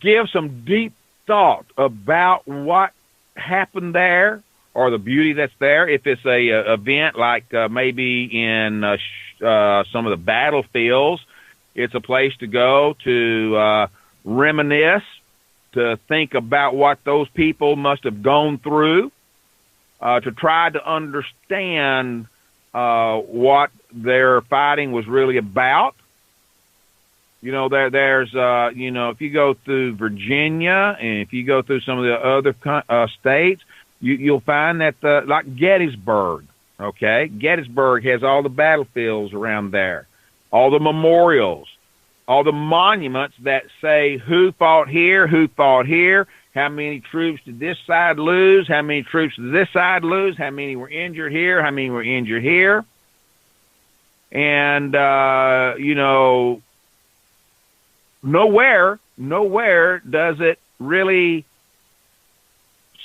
give some deep thought about what happened there or the beauty that's there. If it's a event like maybe in some of the battlefields, it's a place to go to reminisce, to think about what those people must have gone through, to try to understand what their fighting was really about. There's if you go through Virginia and if you go through some of the other states, you'll find that like Gettysburg, okay? Gettysburg has all the battlefields around there, all the memorials, all the monuments that say who fought here, how many troops did this side lose, how many troops did this side lose, how many were injured here, how many were injured here. And, nowhere does it really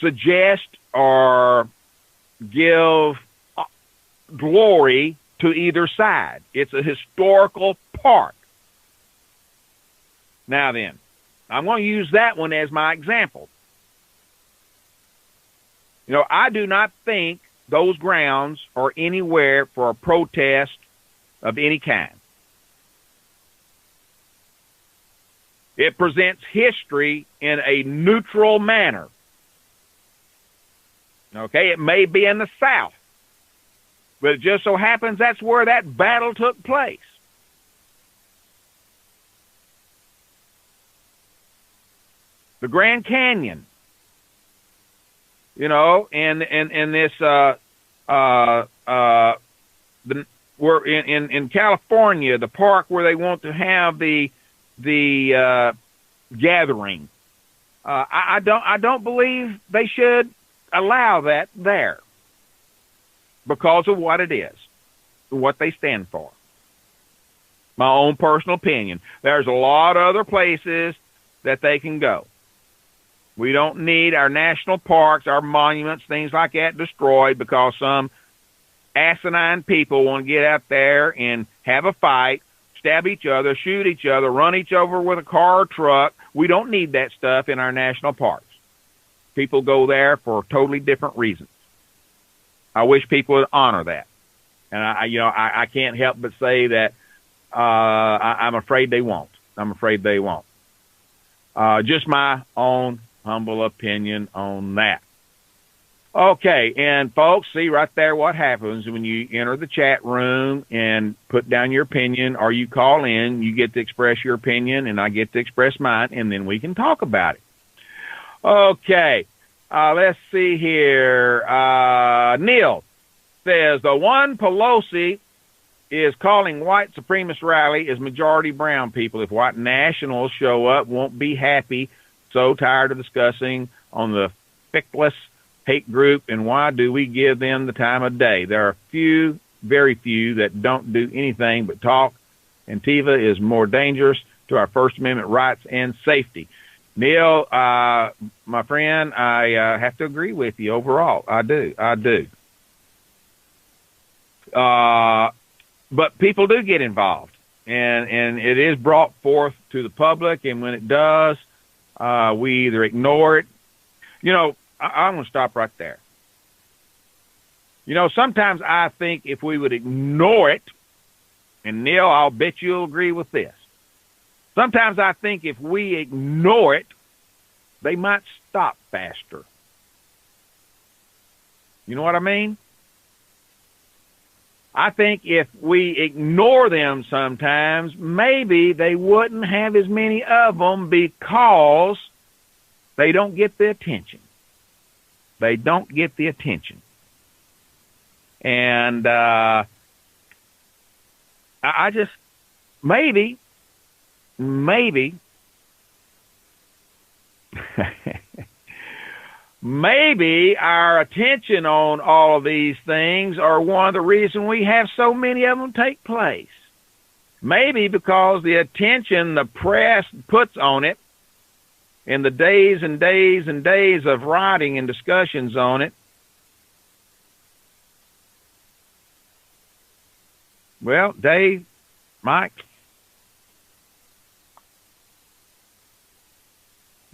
suggest or give glory to either side. It's a historical park. Now then, I'm going to use that one as my example. You know, I do not think those grounds are anywhere for a protest of any kind. It presents history in a neutral manner. Okay, it may be in the South, but it just so happens that's where that battle took place. The Grand Canyon, you know, and this we're in California, the park where they want to have the gathering. I don't believe they should allow that there because of what it is, what they stand for. My own personal opinion. There's a lot of other places that they can go. We don't need our national parks, our monuments, things like that destroyed because some asinine people want to get out there and have a fight, stab each other, shoot each other, run each over with a car or truck. We don't need that stuff in our national parks. People go there for totally different reasons. I wish people would honor that. And I can't help but say that I'm afraid they won't. I'm afraid they won't. Just my own humble opinion on that. Okay, and folks, see right there what happens when you enter the chat room and put down your opinion, or you call in, you get to express your opinion, and I get to express mine, and then we can talk about it. Okay, let's see here. Neil says, the one Pelosi is calling white supremacist rally is majority brown people. If white nationals show up, won't be happy. So tired of discussing on the fickless hate group, and why do we give them the time of day? There are few, very few, that don't do anything but talk. Antifa is more dangerous to our First Amendment rights and safety. Neil, my friend, I have to agree with you overall. I do. But people do get involved, and it is brought forth to the public, and when it does, we either ignore it. You know, I'm going to stop right there. You know, sometimes I think if we would ignore it, and Neil, I'll bet you'll agree with this. Sometimes I think if we ignore it, they might stop faster. You know what I mean? I think if we ignore them sometimes, maybe they wouldn't have as many of them because they don't get the attention. They don't get the attention. And I just, maybe, maybe our attention on all of these things are one of the reasons we have so many of them take place. Maybe because the attention the press puts on it and the days and days and days of writing and discussions on it. Well, Dave, Mike,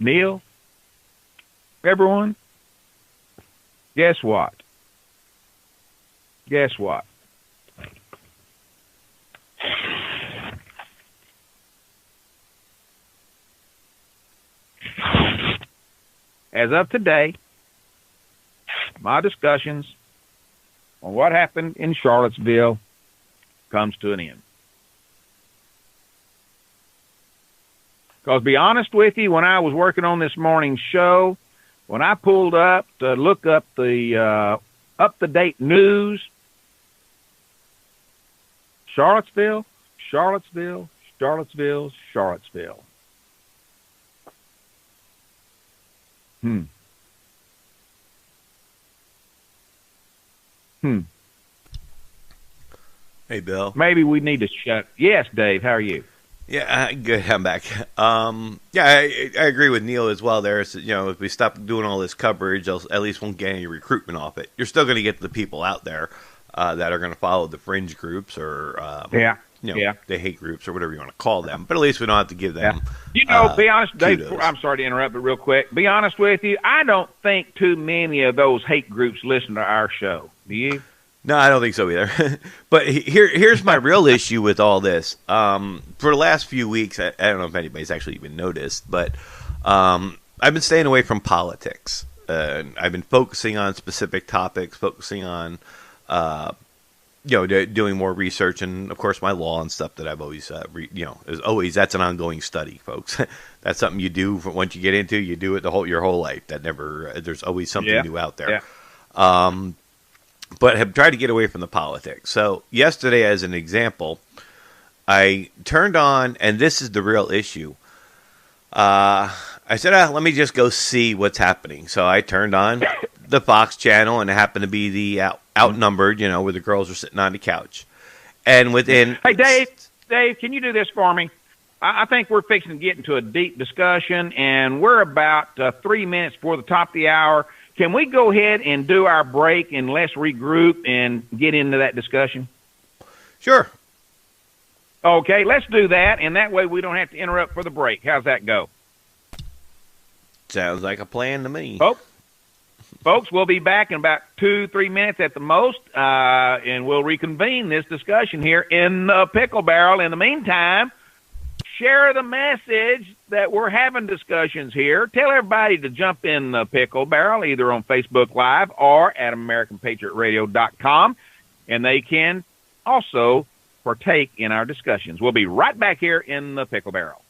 Neil, everyone, guess what? Guess what? As of today, my discussions on what happened in Charlottesville comes to an end. Because, to be honest with you, when I was working on this morning's show, when I pulled up to look up the up-to-date news, Charlottesville. Hey, Bill. Maybe we need to shut. Yes, Dave. How are you? Yeah, good. I'm back. I agree with Neil as well. There's, if we stop doing all this coverage, at least won't get any recruitment off it. You're still going to get the people out there that are going to follow the fringe groups or the hate groups or whatever you want to call them. But at least we don't have to give them. Be honest, Dave. kudos. I'm sorry to interrupt, but real quick, be honest with you. I don't think too many of those hate groups listen to our show. Do you? No, I don't think so either. But here's my real issue with all this. For the last few weeks, I don't know if anybody's actually even noticed, but I've been staying away from politics. I've been focusing on specific topics, focusing on, doing more research, and of course my law and stuff that I've always, that's an ongoing study, folks. That's something you do once you get into. You do it your whole life. There's always something new out there. Yeah. But have tried to get away from the politics. So yesterday, as an example, I turned on, and this is the real issue. I said, let me just go see what's happening. So I turned on the Fox channel, and it happened to be the outnumbered, where the girls were sitting on the couch. And within... Hey, Dave, can you do this for me? I think we're fixing to get into a deep discussion, and we're about 3 minutes before the top of the hour. Can we go ahead and do our break and let's regroup and get into that discussion? Sure. Okay, let's do that, and that way we don't have to interrupt for the break. How's that go? Sounds like a plan to me. Folks, we'll be back in about 2-3 minutes at the most, and we'll reconvene this discussion here in the Pickle Barrel. In the meantime, share the message that we're having discussions here. Tell everybody to jump in the Pickle Barrel, either on Facebook Live or at AmericanPatriotRadio.com, and they can also partake in our discussions. We'll be right back here in the Pickle Barrel.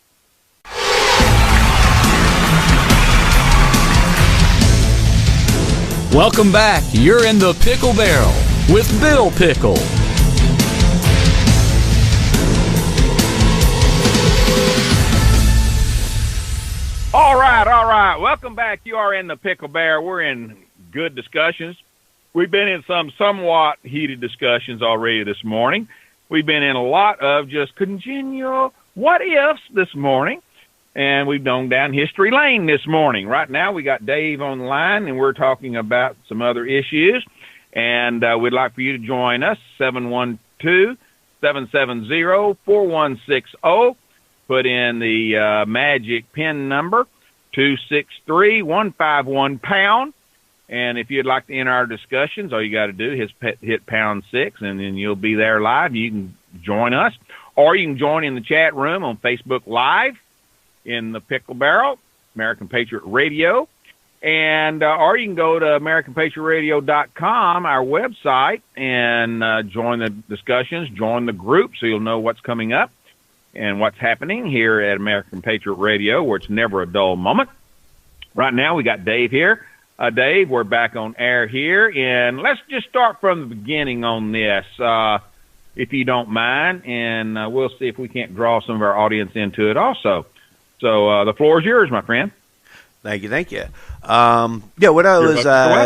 Welcome back. You're in the Pickle Barrel with Bill Pickle. All right. Welcome back. You are in the Pickle Barrel. We're in good discussions. We've been in some somewhat heated discussions already this morning. We've been in a lot of just congenial what-ifs this morning, and we've gone down history lane this morning. Right now, we got Dave on the line, and we're talking about some other issues, and we'd like for you to join us, 712-770-4160. Put in the magic PIN number, 263-151-pound. And if you'd like to enter our discussions, all you got to do is hit pound 6, and then you'll be there live. You can join us. Or you can join in the chat room on Facebook Live in the Pickle Barrel, American Patriot Radio. And or you can go to AmericanPatriotRadio.com, our website, and join the discussions, join the group so you'll know what's coming up and what's happening here at American Patriot Radio, where it's never a dull moment. Right now, we got Dave here. Dave, we're back on air here, and let's just start from the beginning on this, if you don't mind, and we'll see if we can't draw some of our audience into it also. So the floor is yours, my friend. Thank you. What I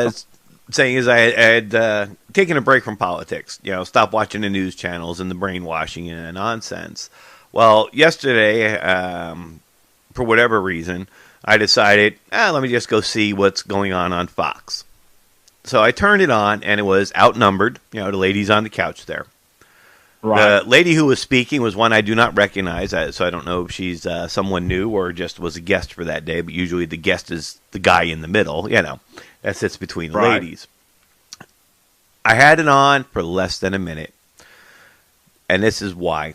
was saying is I had taken a break from politics, stopped watching the news channels and the brainwashing and the nonsense. Well, yesterday, for whatever reason, I decided, let me just go see what's going on Fox. So I turned it on, and it was outnumbered, the ladies on the couch there. Right. The lady who was speaking was one I do not recognize, so I don't know if she's someone new or just was a guest for that day, but usually the guest is the guy in the middle, that sits between the ladies. I had it on for less than a minute, and this is why.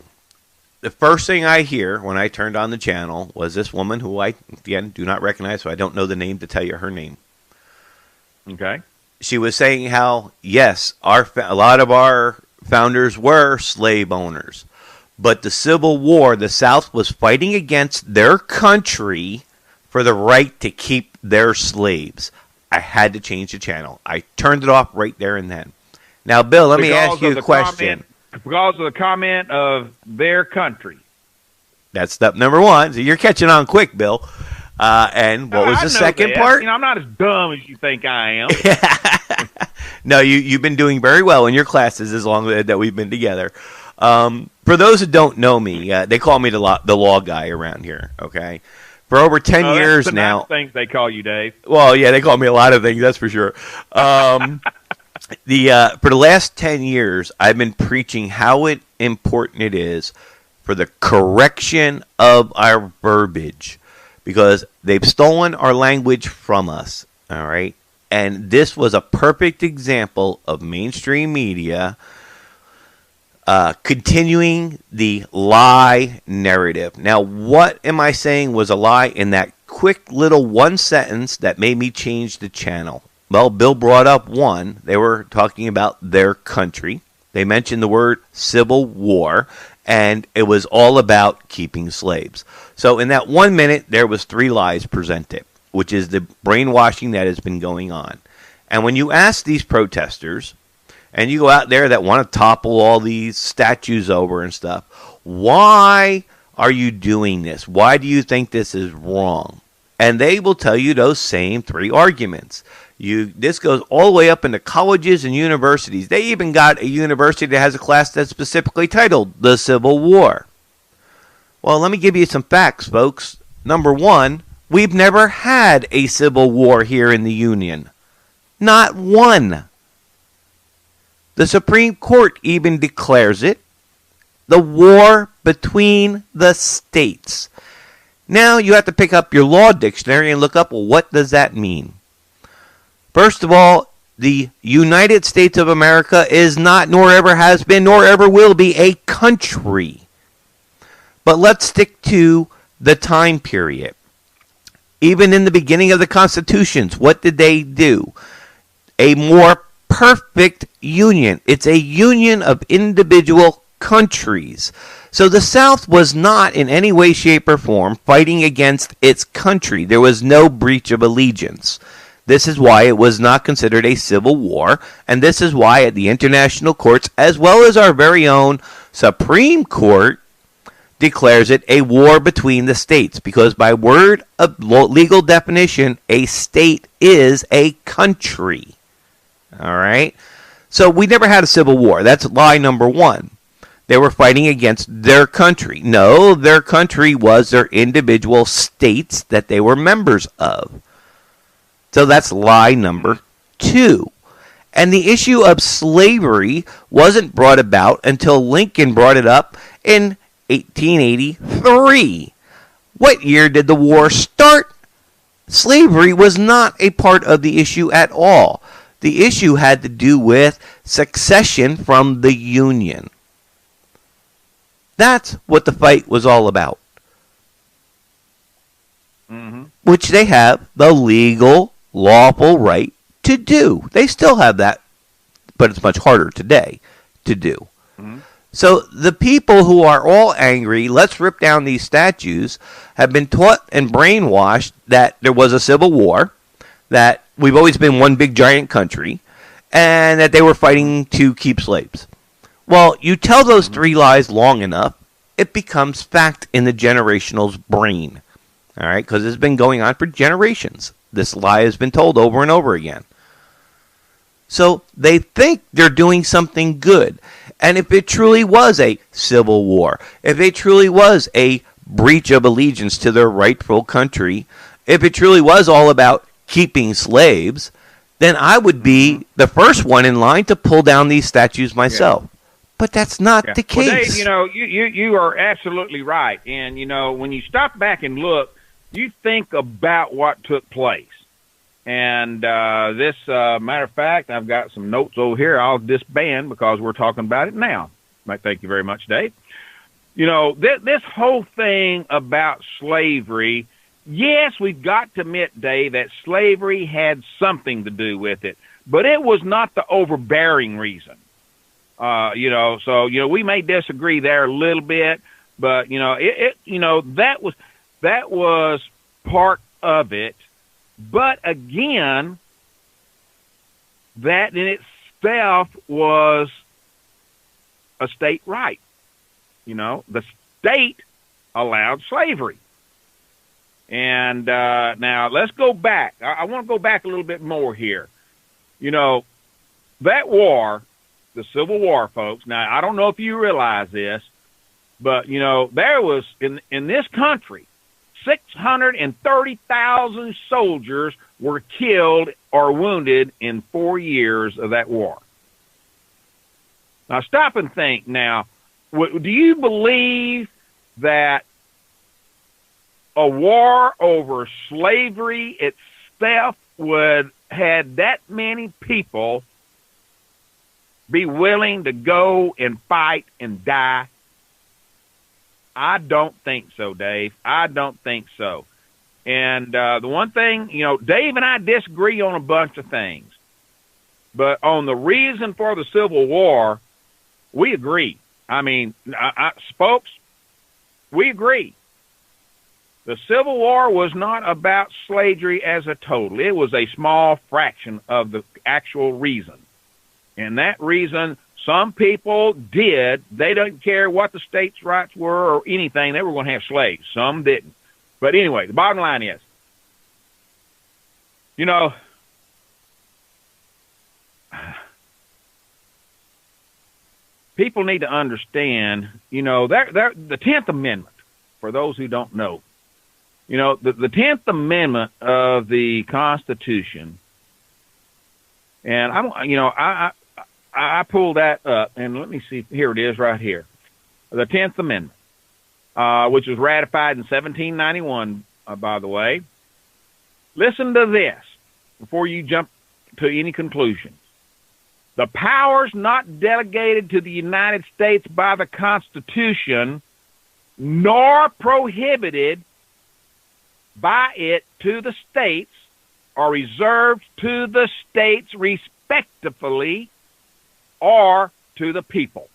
The first thing I hear when I turned on the channel was this woman who I, again, do not recognize, so I don't know the name to tell you her name. Okay. She was saying how, yes, a lot of our founders were slave owners, but the Civil War, the South was fighting against their country for the right to keep their slaves. I had to change the channel. I turned it off right there and then. Now, Bill, let me ask you a question. Because of the comment of their country. That's step number one. So you're catching on quick, Bill. And what was the second part? I'm not as dumb as you think I am. No, you've been doing very well in your classes as long as that we've been together. For those who don't know me, they call me the law guy around here. Okay, for over 10 years that's the now. nice things they call you, Dave. Well, yeah, they call me a lot of things. That's for sure. For the last 10 years, I've been preaching how important it is for the correction of our verbiage, because they've stolen our language from us. All right, and this was a perfect example of mainstream media continuing the lie narrative. Now, what am I saying was a lie in that quick little one sentence that made me change the channel? Well, Bill brought up one. They were talking about their country. They mentioned the word Civil War, and it was all about keeping slaves. So in that 1 minute, there was 3 lies presented, which is the brainwashing that has been going on. And when you ask these protesters, and you go out there that want to topple all these statues over and stuff, why are you doing this? Why do you think this is wrong? And they will tell you those same 3 arguments. This goes all the way up into colleges and universities. They even got a university that has a class that's specifically titled The Civil War. Well, let me give you some facts, folks. Number 1, we've never had a civil war here in the Union. Not one. The Supreme Court even declares it the war between the states. Now you have to pick up your law dictionary and look up, well, what does that mean? First of all, the United States of America is not, nor ever has been, nor ever will be a country. But let's stick to the time period. Even in the beginning of the constitutions, what did they do? A more perfect union. It's a union of individual countries. So the South was not in any way, shape, or form fighting against its country. There was no breach of allegiance. This is why it was not considered a civil war, and this is why at the international courts, as well as our very own Supreme Court, declares it a war between the states, because by word of legal definition, a state is a country. All right? So we never had a civil war. That's lie number 1. They were fighting against their country. No, their country was their individual states that they were members of. So that's lie number 2. And the issue of slavery wasn't brought about until Lincoln brought it up in 1883. What year did the war start? Slavery was not a part of the issue at all. The issue had to do with succession from the Union. That's what the fight was all about. Mm-hmm. Which they have the legal, lawful right to do. They still have that, but it's much harder today to do. Mm-hmm. So the people who are all angry, let's rip down these statues, have been taught and brainwashed that there was a civil war, that we've always been one big giant country, and that they were fighting to keep slaves. Well, you tell those 3 lies long enough, it becomes fact in the generational's brain. All right, because it's been going on for generations. This lie has been told over and over again. So they think they're doing something good. And if it truly was a civil war, if it truly was a breach of allegiance to their rightful country, if it truly was all about keeping slaves, then I would be the first one in line to pull down these statues myself. Yeah. But that's not the case. Well, Dave, you are absolutely right. And, when you stop back and look, you think about what took place. And this, matter of fact, I've got some notes over here I'll disband because we're talking about it now. Thank you very much, Dave. This whole thing about slavery, yes, we've got to admit, Dave, that slavery had something to do with it, but it was not the overbearing reason. We may disagree there a little bit, but that was part of it. But again, that in itself was a state right. The state allowed slavery. And now let's go back. I want to go back a little bit more here. That war the Civil War, folks. Now, I don't know if you realize this, but, you know, there was, in this country, 630,000 soldiers were killed or wounded in 4 years of that war. Now, stop and think now. Do you believe that a war over slavery itself would had that many people be willing to go and fight and die? I don't think so, Dave. I don't think so. And the one thing, you know, Dave and I disagree on a bunch of things. But on the reason for the Civil War, we agree. I mean, folks, we agree. The Civil War was not about slavery as a total. It was a small fraction of the actual reason. And that reason, some people did. They didn't care what the states' rights were or anything. They were going to have slaves. Some didn't. But anyway, the bottom line is, you know, people need to understand, you know, the 10th Amendment, for those who don't know, you know, the 10th Amendment of the Constitution, and I pulled that up, and let me see, here it is right here. The 10th Amendment, which was ratified in 1791, by the way. Listen to this before you jump to any conclusion. The powers not delegated to the United States by the Constitution, nor prohibited by it to the states, are reserved to the states respectively or to the people.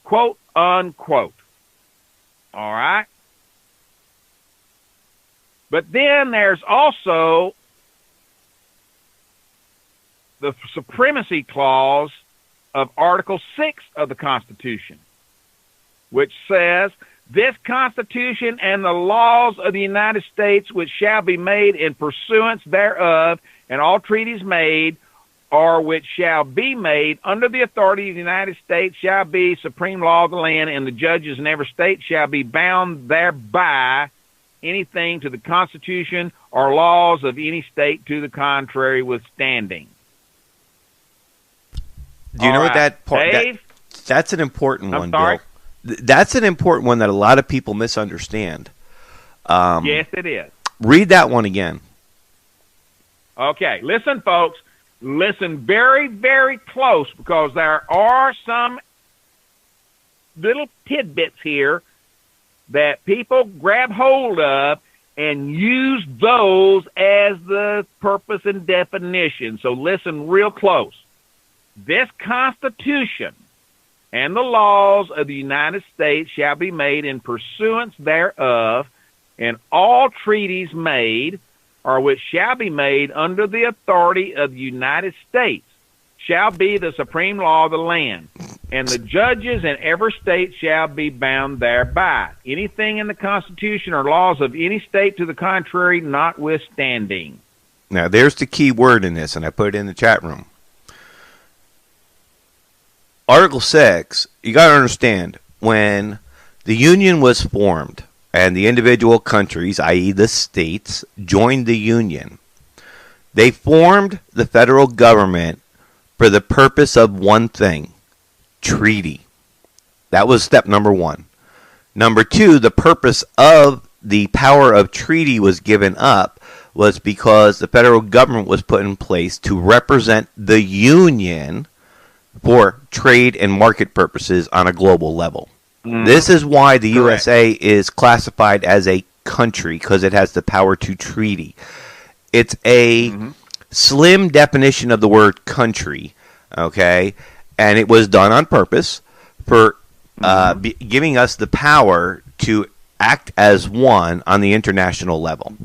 Quote, unquote. All right? But then there's also the supremacy clause of Article 6 of the Constitution, which says, this Constitution and the laws of the United States which shall be made in pursuance thereof, and all treaties made or which shall be made under the authority of the United States shall be supreme law of the land, and the judges in every state shall be bound thereby, anything to the Constitution or laws of any state to the contrary withstanding. Do you know what that part? That's an important one, Bill. That's an important one that a lot of people misunderstand. Yes, it is. Read that one again. Okay, listen, folks. Listen very, very close, because there are some little tidbits here that people grab hold of and use those as the purpose and definition. So listen real close. This Constitution and the laws of the United States shall be made in pursuance thereof, and all treaties made or which shall be made under the authority of the United States shall be the supreme law of the land, and the judges in every state shall be bound thereby, anything in the Constitution or laws of any state to the contrary notwithstanding. Now, there's the key word in this, and I put it in the chat room. Article 6, you got to understand, when the Union was formed and the individual countries, i.e. the states, joined the Union, they formed the federal government for the purpose of one thing, treaty. That was step number one. Number two, the purpose of the power of treaty was given up was because the federal government was put in place to represent the Union for trade and market purposes on a global level. This is why the USA is classified as a country, because it has the power to treaty. It's a slim definition of the word country, okay? And it was done on purpose for giving us the power to act as one on the international level.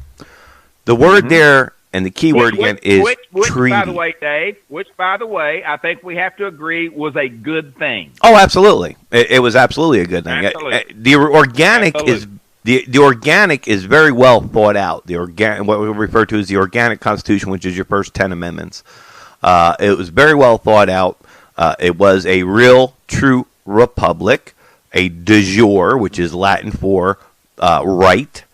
The word there, and the key word again, is treaty. By the way, Dave, which, by the way, I think we have to agree was a good thing. Oh, absolutely. It was absolutely a good thing. The organic is the organic is very well thought out. The organic, what we refer to as the organic Constitution, which is your first 10 amendments. It was very well thought out. It was a real, true republic, a de jure, which is Latin for right,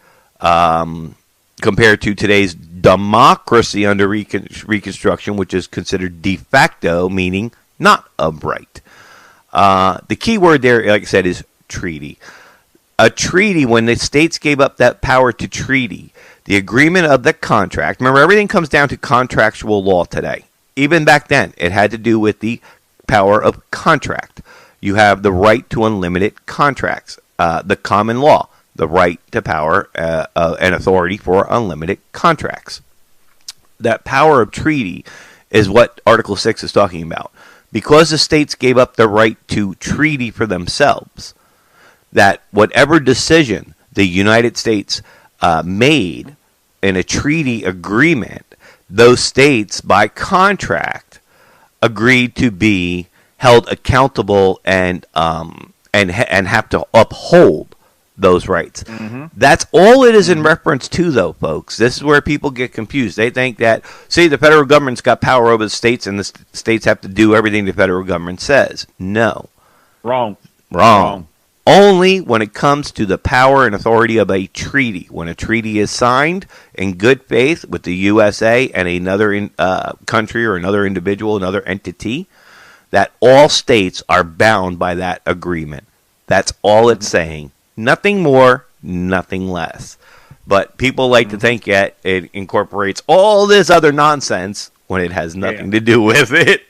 compared to today's democracy under Reconstruction, which is considered de facto, meaning not of right. The key word there, like I said, is treaty. A treaty, when the states gave up that power to treaty, the agreement of the contract, remember, everything comes down to contractual law today. Even back then, it had to do with the power of contract. You have the right to unlimited contracts, the common law, the right to power and authority for unlimited contracts. That power of treaty is what Article 6 is talking about. Because the states gave up the right to treaty for themselves, that whatever decision the United States made in a treaty agreement, those states, by contract, agreed to be held accountable and have to uphold those rights. Mm-hmm. That's all it is in reference to, though, folks. This is where people get confused. They think that, see, the federal government's got power over the states, and the states have to do everything the federal government says. No. Wrong. Only when it comes to the power and authority of a treaty. When a treaty is signed in good faith with the USA and another country or another individual, another entity, that all states are bound by that agreement. That's all it's saying. Nothing more, nothing less. But people like to think that it incorporates all this other nonsense when it has nothing to do with it.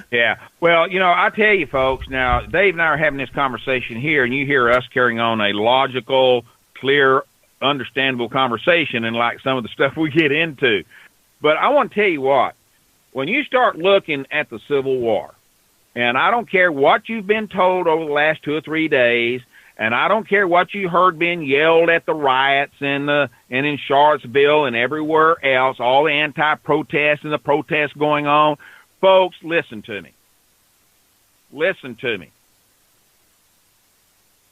Yeah. Well, I tell you, folks, now, Dave and I are having this conversation here, and you hear us carrying on a logical, clear, understandable conversation, and like some of the stuff we get into. But I want to tell you what, when you start looking at the Civil War, and I don't care what you've been told over the last 2 or 3 days, and I don't care what you heard being yelled at the riots and in Charlottesville and everywhere else, all the anti-protests and the protests going on. Folks, listen to me. Listen to me.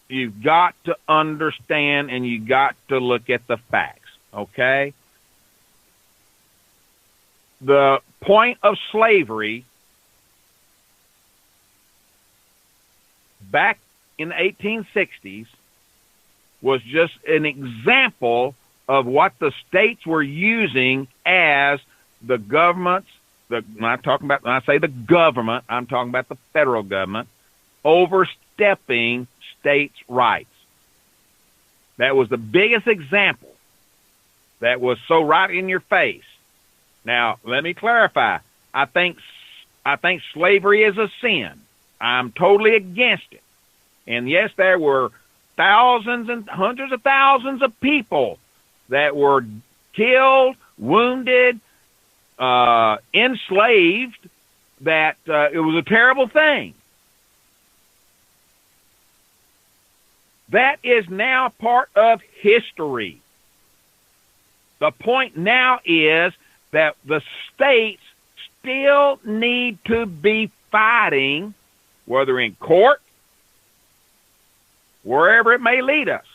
You've got to understand, and you got to look at the facts, okay? The point of slavery back in the 1860s was just an example of what the states were using as the government's, when I say the government, I'm talking about the federal government, overstepping states' rights. That was the biggest example. That was so right in your face. Now, let me clarify. I think slavery is a sin. I'm totally against it. And yes, there were thousands and hundreds of thousands of people that were killed, wounded, enslaved, that it was a terrible thing. That is now part of history. The point now is that the states still need to be fighting, whether in court, wherever it may lead us.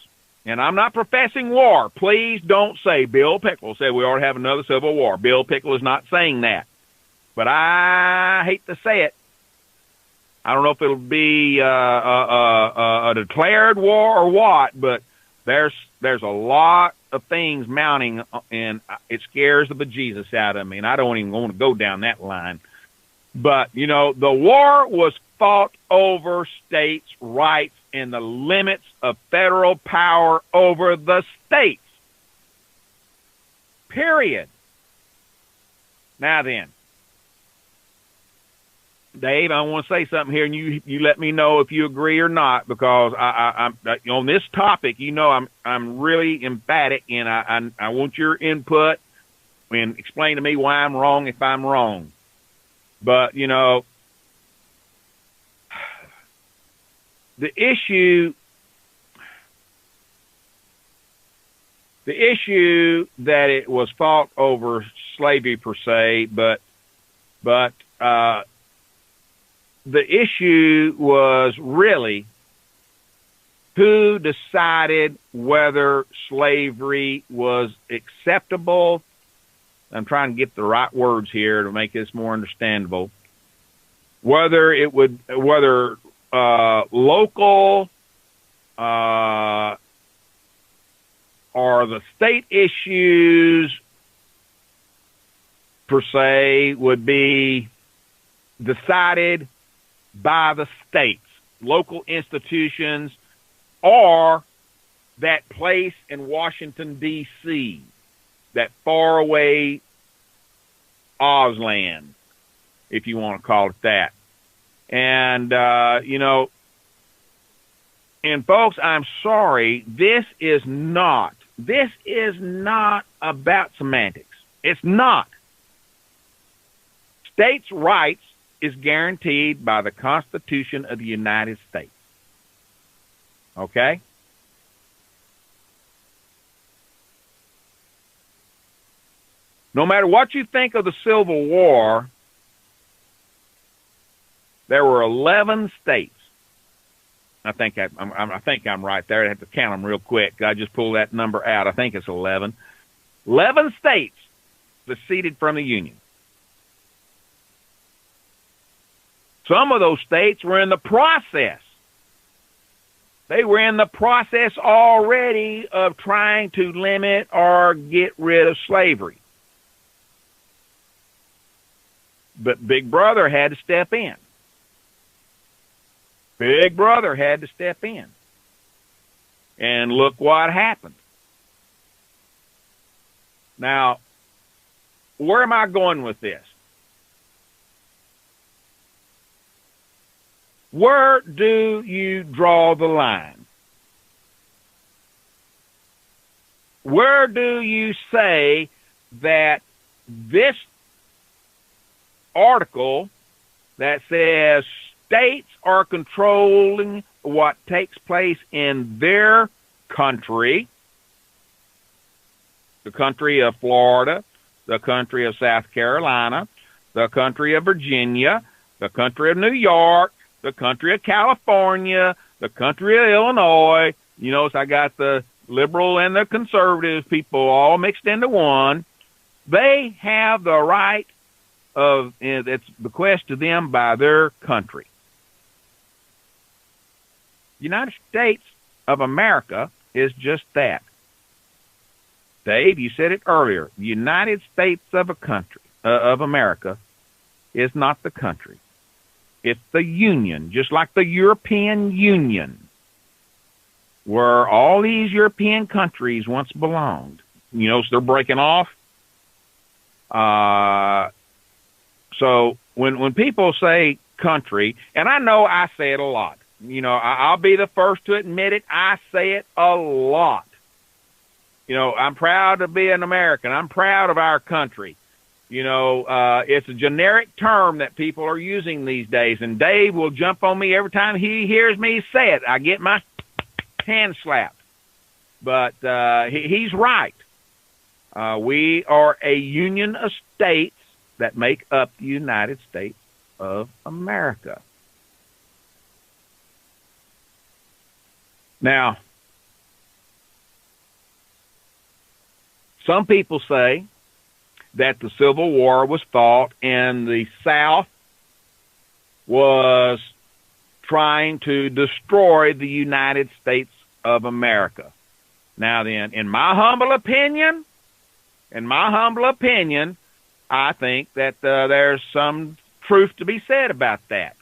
And I'm not professing war. Please don't say Bill Pickle said we ought to have another civil war. Bill Pickle is not saying that. But I hate to say it. I don't know if it'll be a declared war or what, but there's a lot of things mounting, and it scares the bejesus out of me, and I don't even want to go down that line. But, the war was fought over states' rights and the limits of federal power over the states. Period. Now then, Dave, I want to say something here, and you let me know if you agree or not, because I'm on this topic. I'm really emphatic, and I want your input and explain to me why I'm wrong if I'm wrong. But the issue that it was fought over slavery per se, but the issue was really who decided whether slavery was acceptable I'm trying to get the right words here to make this more understandable. Whether local or the state issues per se would be decided by the states, local institutions, or that place in Washington, D.C., that faraway Ozland, if you want to call it that. And, and folks, I'm sorry, this is not about semantics. It's not. States' rights is guaranteed by the Constitution of the United States. Okay? No matter what you think of the Civil War, there were 11 states. I think I'm right there. I have to count them real quick. I just pulled that number out. I think it's 11. 11 states seceded from the Union. Some of those states were in the process. They were in the process already of trying to limit or get rid of slavery. But Big Brother had to step in. Big Brother had to step in. And look what happened. Now, where am I going with this? Where do you draw the line? Where do you say that this article that says states are controlling what takes place in their country, the country of Florida, the country of South Carolina, the country of Virginia, the country of New York, the country of California, the country of Illinois. You notice I got the liberal and the conservative people all mixed into one. They have the right of it's bequeathed to them by their country. United States of America is just that. Dave, you said it earlier. The United States of a country of America is not the country. It's the Union, just like the European Union, where all these European countries once belonged. You know, so they're breaking off. So when people say country, and I know I say it a lot. You know, I'll be the first to admit it. I say it a lot. You know, I'm proud to be an American. I'm proud of our country. You know, it's a generic term that people are using these days, and Dave will jump on me every time he hears me say it. I get my hand slapped. But he's right. We are a union of states that make up the United States of America. Now, some people say that the Civil War was fought and the South was trying to destroy the United States of America. Now then, in my humble opinion, I think that there's some truth to be said about that.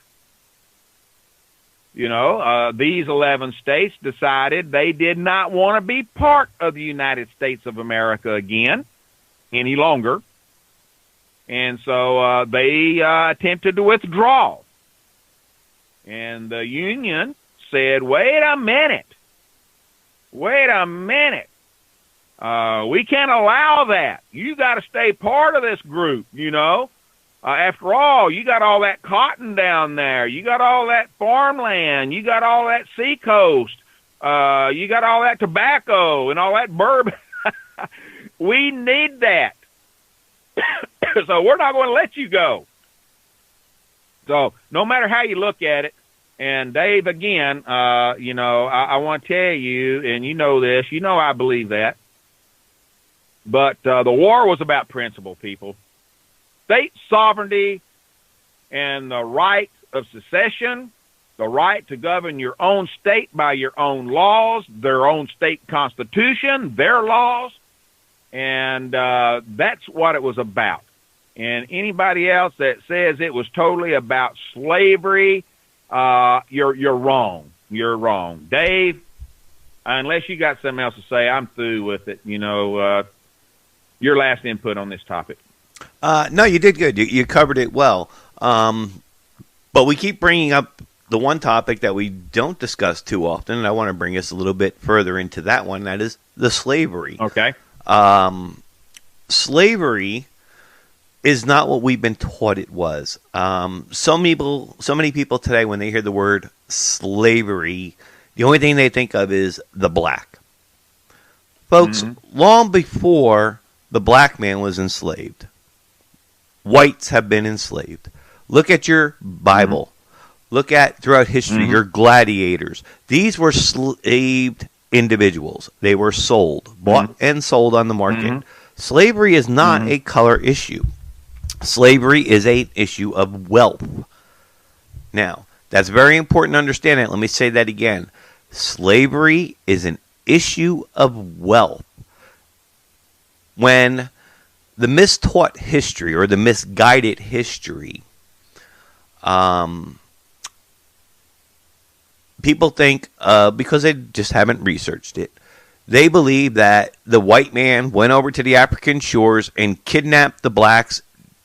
You know, these 11 states decided they did not want to be part of the United States of America again any longer. And so they attempted to withdraw. And the Union said, wait a minute. We can't allow that. You got to stay part of this group, you know. After all, you got all that cotton down there. You got all that farmland. You got all that seacoast. You got all that tobacco and all that bourbon. We need that. So we're not going to let you go. So no matter how you look at it, and Dave, again, you know, I want to tell you, and you know this, you know I believe that But the war was about principle, people. State sovereignty and the right of secession, the right to govern your own state by your own laws, their own state constitution, their laws, and that's what it was about. And anybody else that says it was totally about slavery, you're wrong. You're wrong. Dave, unless you got something else to say, I'm through with it. Your last input on this topic. No, you did good. You covered it well. But we keep bringing up the one topic that we don't discuss too often, and I want to bring us a little bit further into that one. That is the slavery. Okay. Slavery is not what we've been taught it was. So many people today, when they hear the word slavery, the only thing they think of is the black. Folks, long before the black man was enslaved, whites have been enslaved. Look at your Bible. Look at, throughout history, your gladiators. These were slaved individuals. They were sold, bought and sold on the market. Slavery is not a color issue. Slavery is an issue of wealth. Now, that's very important to understand that. Let me say that again. Slavery is an issue of wealth. When the mistaught history or the misguided history, people think, because they just haven't researched it, they believe that the white man went over to the African shores and kidnapped the blacks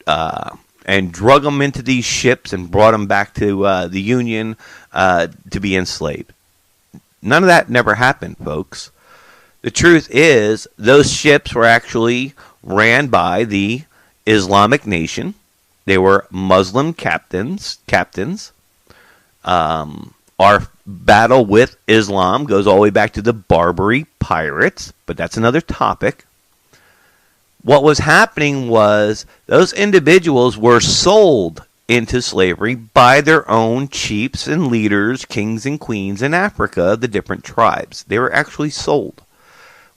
and drug them into these ships and brought them back to the Union to be enslaved. None of that never happened, folks. The truth is, those ships were actually ran by the Islamic nation. They were Muslim captains. Our battle with Islam goes all the way back to the Barbary pirates, but that's another topic. What was happening was those individuals were sold into slavery by their own chiefs and leaders, kings and queens in Africa, the different tribes. They were actually sold.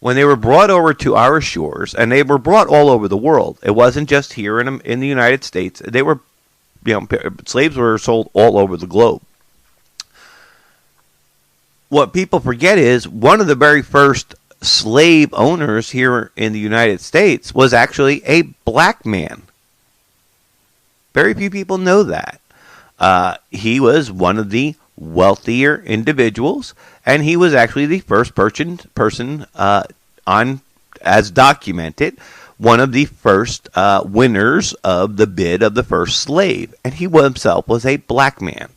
When they were brought over to our shores, and they were brought all over the world, it wasn't just here in the United States. They were, slaves were sold all over the globe. What people forget is one of the very first slave owners here in the United States was actually a black man. Very few people know that. He was one of the wealthier individuals, and he was actually the first person on, as documented, one of the first winners of the bid of the first slave, and he himself was a black man.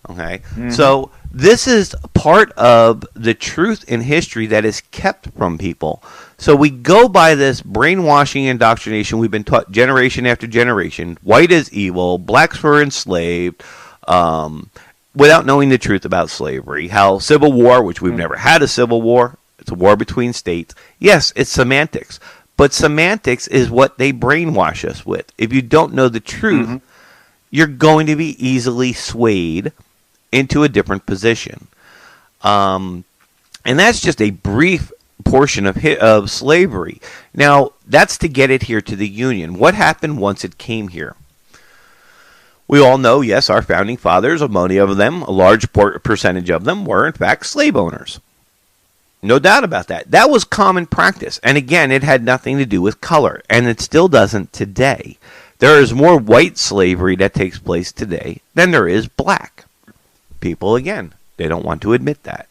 Okay, so this is part of the truth in history that is kept from people. So we go by this brainwashing indoctrination we've been taught generation after generation. White is evil, blacks were enslaved, without knowing the truth about slavery. How Civil War, which we've never had a civil war, it's a war between states. Yes, it's semantics, but semantics is what they brainwash us with. If you don't know the truth, you're going to be easily swayed into a different position. And that's just a brief portion of slavery. Now, that's to get it here to the Union. What happened once it came here? We all know, yes, our founding fathers, many of them, a large percentage of them, were in fact slave owners. No doubt about that. That was common practice. And again, it had nothing to do with color, and it still doesn't today. There is more white slavery that takes place today than there is black. People, again, they don't want to admit that.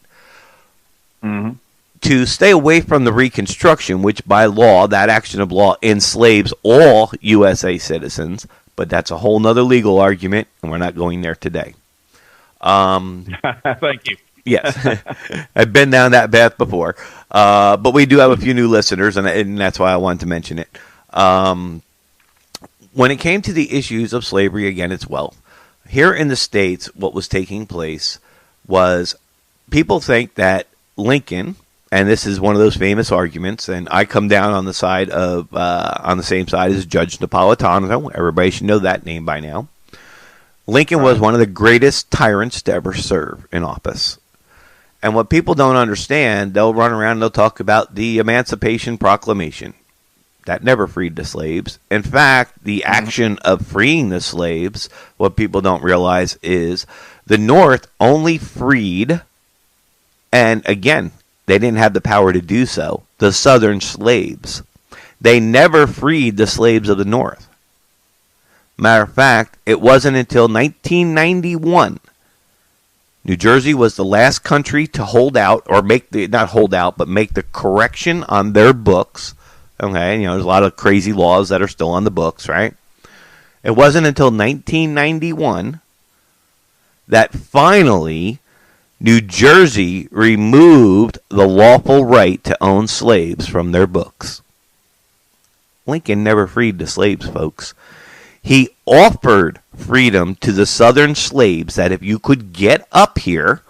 To stay away from the Reconstruction, which by law, that action of law enslaves all USA citizens, but that's a whole nother legal argument, and we're not going there today. Thank you. Yes, I've been down that path before, but we do have a few new listeners, and that's why I wanted to mention it. When it came to the issues of slavery, again, it's wealth. Here in the States, what was taking place was people think that Lincoln, and this is one of those famous arguments, and I come down on the side of on the same side as Judge Napolitano. Everybody should know that name by now. Lincoln was one of the greatest tyrants to ever serve in office. And what people don't understand, they'll run around and they'll talk about the Emancipation Proclamation. That never freed the slaves. In fact, the action of freeing the slaves, what people don't realize is the North only freed, and again, they didn't have the power to do so, the Southern slaves. They never freed the slaves of the North. Matter of fact, it wasn't until 1991. New Jersey was the last country to hold out, or make the correction on their books. Okay, there's a lot of crazy laws that are still on the books, right? It wasn't until 1991 that finally New Jersey removed the lawful right to own slaves from their books. Lincoln never freed the slaves, folks. He offered freedom to the Southern slaves that if you could get up here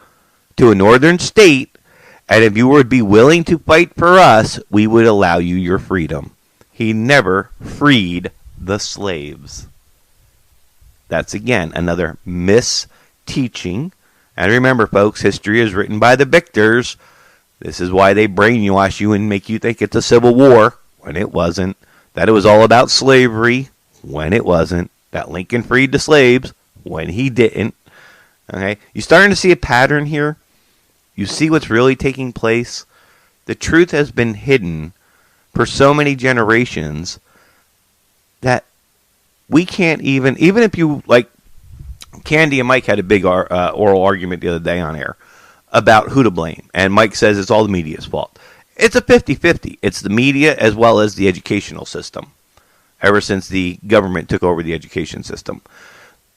to a northern state, and if you would be willing to fight for us, we would allow you your freedom. He never freed the slaves. That's, again, another misteaching. And remember, folks, history is written by the victors. This is why they brainwash you and make you think it's a civil war, when it wasn't. That it was all about slavery, when it wasn't. That Lincoln freed the slaves, when he didn't. Okay, you starting to see a pattern here? You see what's really taking place? The truth has been hidden for so many generations that we can't even if you, like, Candy and Mike had a big oral argument the other day on air about who to blame. And Mike says it's all the media's fault. It's a 50-50. It's the media as well as the educational system. Ever since the government took over the education system.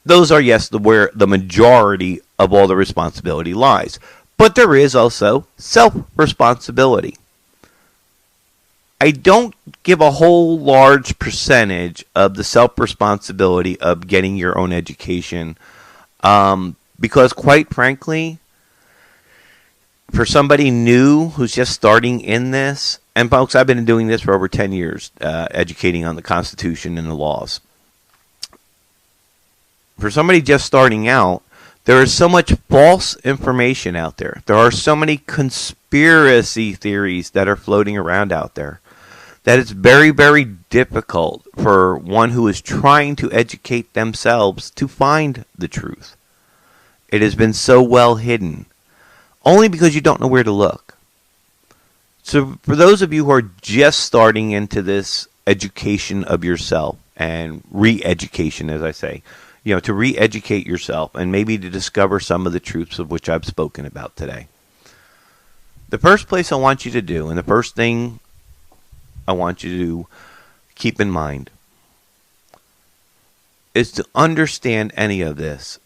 Those are, yes, where the majority of all the responsibility lies. But there is also self-responsibility. I don't give a whole large percentage of the self-responsibility of getting your own education because, quite frankly, for somebody new who's just starting in this, and folks, I've been doing this for over 10 years, educating on the Constitution and the laws. For somebody just starting out, there is so much false information out there. There are so many conspiracy theories that are floating around out there that it's very, very difficult for one who is trying to educate themselves to find the truth. It has been so well hidden, only because you don't know where to look. So for those of you who are just starting into this education of yourself and re-education, as I say, to re-educate yourself and maybe to discover some of the truths of which I've spoken about today. The first place I want you to do, and the first thing I want you to keep in mind, is to understand any of this.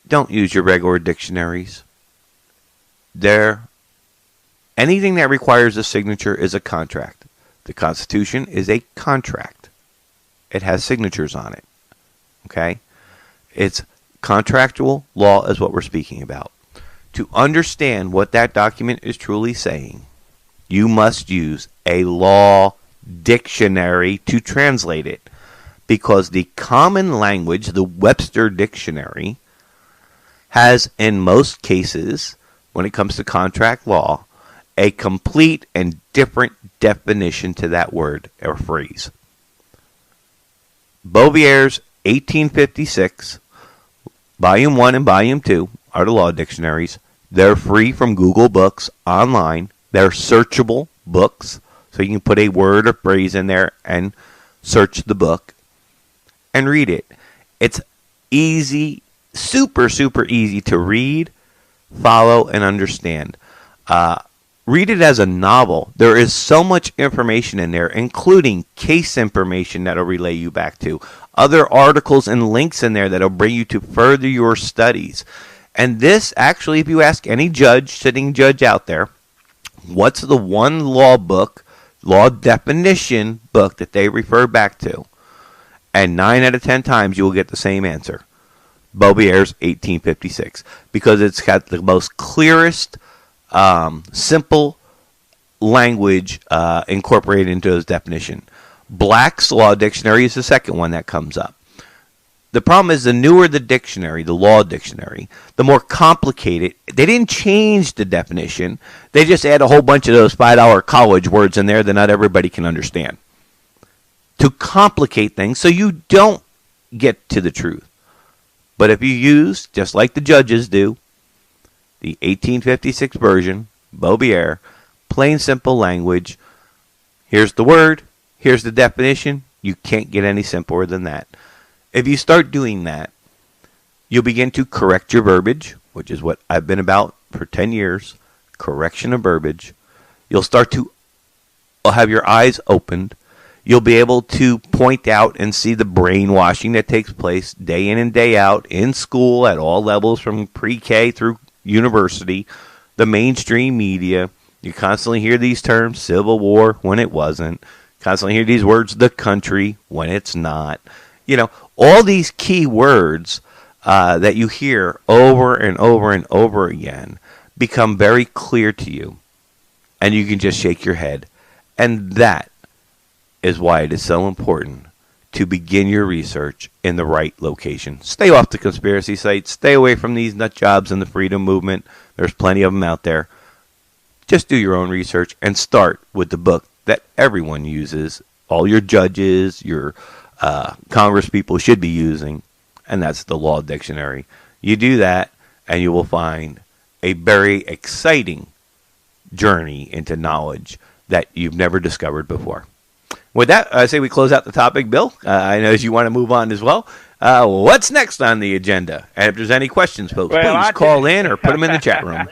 Don't use your regular dictionaries. Anything that requires a signature is a contract. The Constitution is a contract. It has signatures on it. Okay? It's contractual law is what we're speaking about. To understand what that document is truly saying, you must use a law dictionary to translate it. Because the common language, the Webster Dictionary, has, in most cases, when it comes to contract law, a complete and different definition to that word or phrase. Bouvier's 1856, Volume 1 and Volume 2 are the law dictionaries. They're free from Google Books online. They're searchable books, so you can put a word or phrase in there and search the book and read it. It's easy, super, super easy to read, follow, and understand. Read it as a novel. There is so much information in there, including case information that will relay you back to other articles and links in there that will bring you to further your studies. And this, actually, if you ask any sitting judge out there, what's the one law definition book that they refer back to? And 9 out of 10 times you will get the same answer. Bouvier's 1856. Because it's got the most clearest, simple language incorporated into his definition. Black's Law Dictionary is the second one that comes up. The problem is the newer the dictionary, the law dictionary, the more complicated. They didn't change the definition. They just add a whole bunch of those $5 college words in there that not everybody can understand. to complicate things so you don't get to the truth. But if you use, just like the judges do, the 1856 version, Beaubier, plain simple language, here's the word, here's the definition, you can't get any simpler than that. If you start doing that, you'll begin to correct your verbiage, which is what I've been about for 10 years, correction of verbiage. You'll start to have your eyes opened. You'll be able to point out and see the brainwashing that takes place day in and day out in school at all levels from pre-K through university, the mainstream media. You constantly hear these terms, Civil War, when it wasn't. Constantly hear these words, the country, when it's not. You know, all these key words that you hear over and over and over again become very clear to you. And you can just shake your head. And that is why it is so important to begin your research in the right location. Stay off the conspiracy sites. Stay away from these nut jobs in the freedom movement. There's plenty of them out there. Just do your own research and start with the book that everyone uses. All your judges, your Congress people should be using, and that's the Law Dictionary. You do that, and you will find a very exciting journey into knowledge that you've never discovered before. With that, I say we close out the topic, Bill. I know you want to move on as well. What's next on the agenda? And if there's any questions, folks, please call in or put them in the chat room.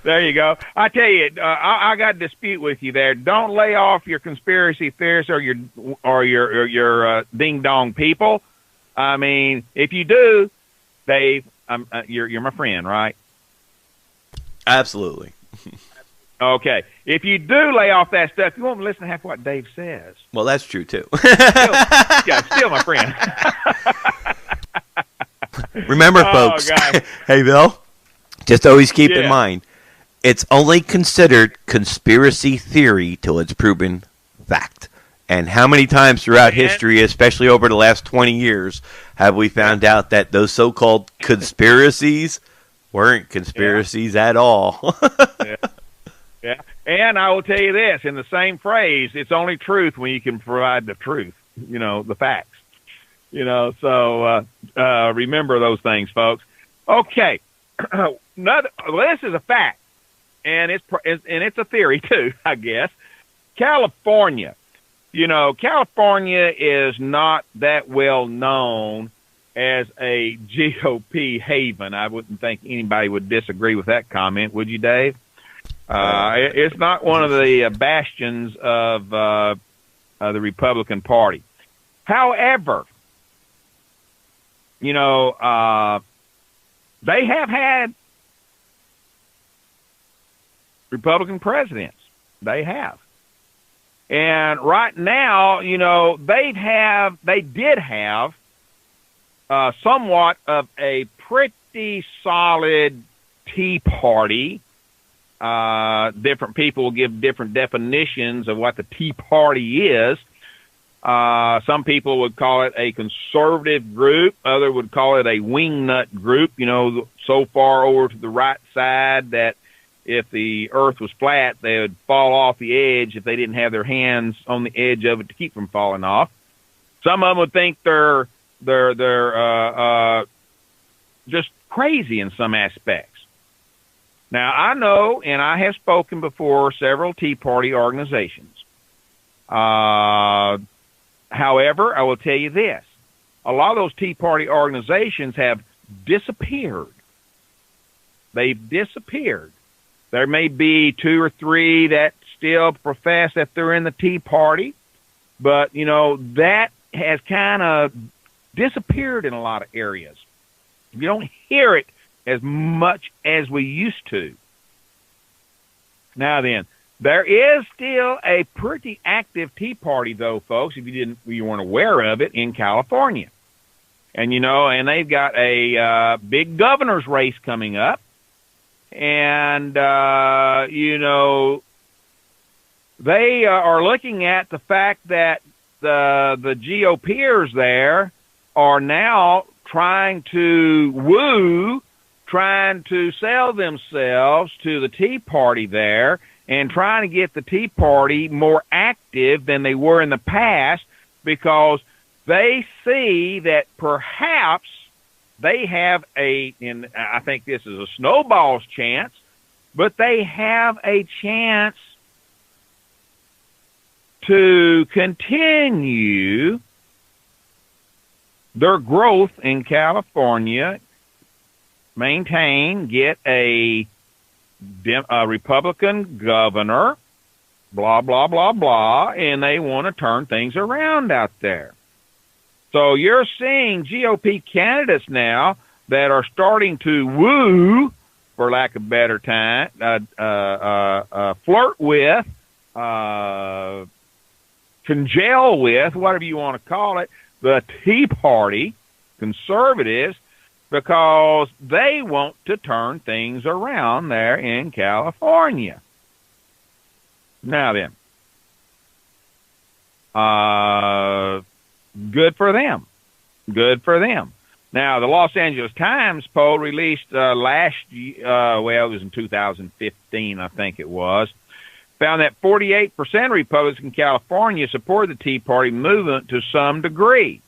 There you go. I tell you, I got a dispute with you there. Don't lay off your conspiracy theorists or your ding dong people. I mean, if you do, Dave, you're my friend, right? Absolutely. Okay. If you do lay off that stuff, you won't listen to half what Dave says. Well, that's true too. Still my friend. Remember, folks. Hey, Bill. Just always keep in mind. It's only considered conspiracy theory till it's proven fact. And how many times throughout history, especially over the last 20 years, have we found out that those so-called conspiracies weren't conspiracies at all? Yeah. And I will tell you this, in the same phrase, it's only truth when you can provide the truth, the facts. So remember those things, folks. Okay. This is a fact. And it's a theory too, I guess. California. California is not that well known as a GOP haven. I wouldn't think anybody would disagree with that comment, would you, Dave? It's not one of the bastions of the Republican Party. However, they have had Republican presidents. They have. And right now, they did have somewhat of a pretty solid Tea Party. Different people will give different definitions of what the Tea Party is. Some people would call it a conservative group. Others would call it a wingnut group, so far over to the right side that if the earth was flat, they would fall off the edge if they didn't have their hands on the edge of it to keep from falling off. Some of them would think they're just crazy in some aspects. Now, I know, and I have spoken before several Tea Party organizations. However, I will tell you this. A lot of those Tea Party organizations have disappeared. They've disappeared. There may be 2 or 3 that still profess that they're in the Tea Party, but, that has kind of disappeared in a lot of areas. You don't hear it as much as we used to. Now then, there is still a pretty active Tea Party, though, folks, if you weren't aware of it, in California. And, and they've got a big governor's race coming up. And, they are looking at the fact that the GOPers there are now trying to sell themselves to the Tea Party there and trying to get the Tea Party more active than they were in the past, because they see that perhaps they have and I think this is a snowball's chance, but they have a chance to continue their growth in California, get a Republican governor, blah, blah, blah, blah, and they want to turn things around out there. So you're seeing GOP candidates now that are starting to woo, for lack of a better time, flirt with, congeal with, whatever you want to call it, the Tea Party, conservatives, because they want to turn things around there in California. Now then, good for them. Good for them. Now, the Los Angeles Times poll released last year, it was in 2015, I think it was, found that 48% of Republicans in California support the Tea Party movement to some degree.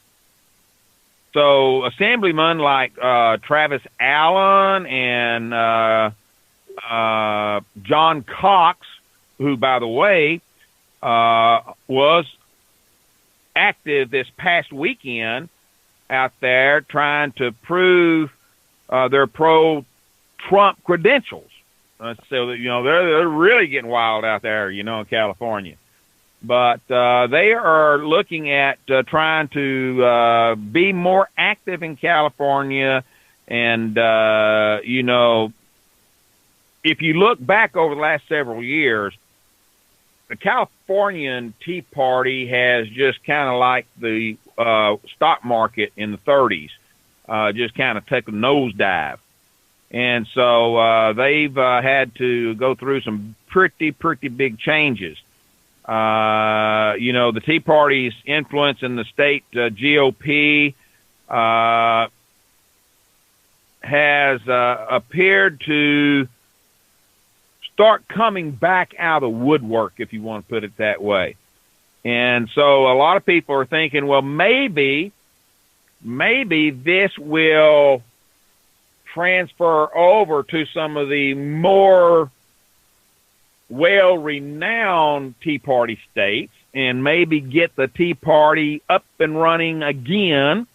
So assemblymen like Travis Allen and John Cox, who, by the way, was active this past weekend out there trying to prove their pro-Trump credentials. So that, they're really getting wild out there, in California. But they are looking at trying to be more active in California. And, if you look back over the last several years, the Californian Tea Party has just kind of like the stock market in the 30s, just kind of take a nosedive. And so they've had to go through some pretty big changes. The Tea Party's influence in the state GOP has appeared to start coming back out of the woodwork, if you want to put it that way. And so a lot of people are thinking, well, maybe this will transfer over to some of the more well-renowned Tea Party states and maybe get the Tea Party up and running again.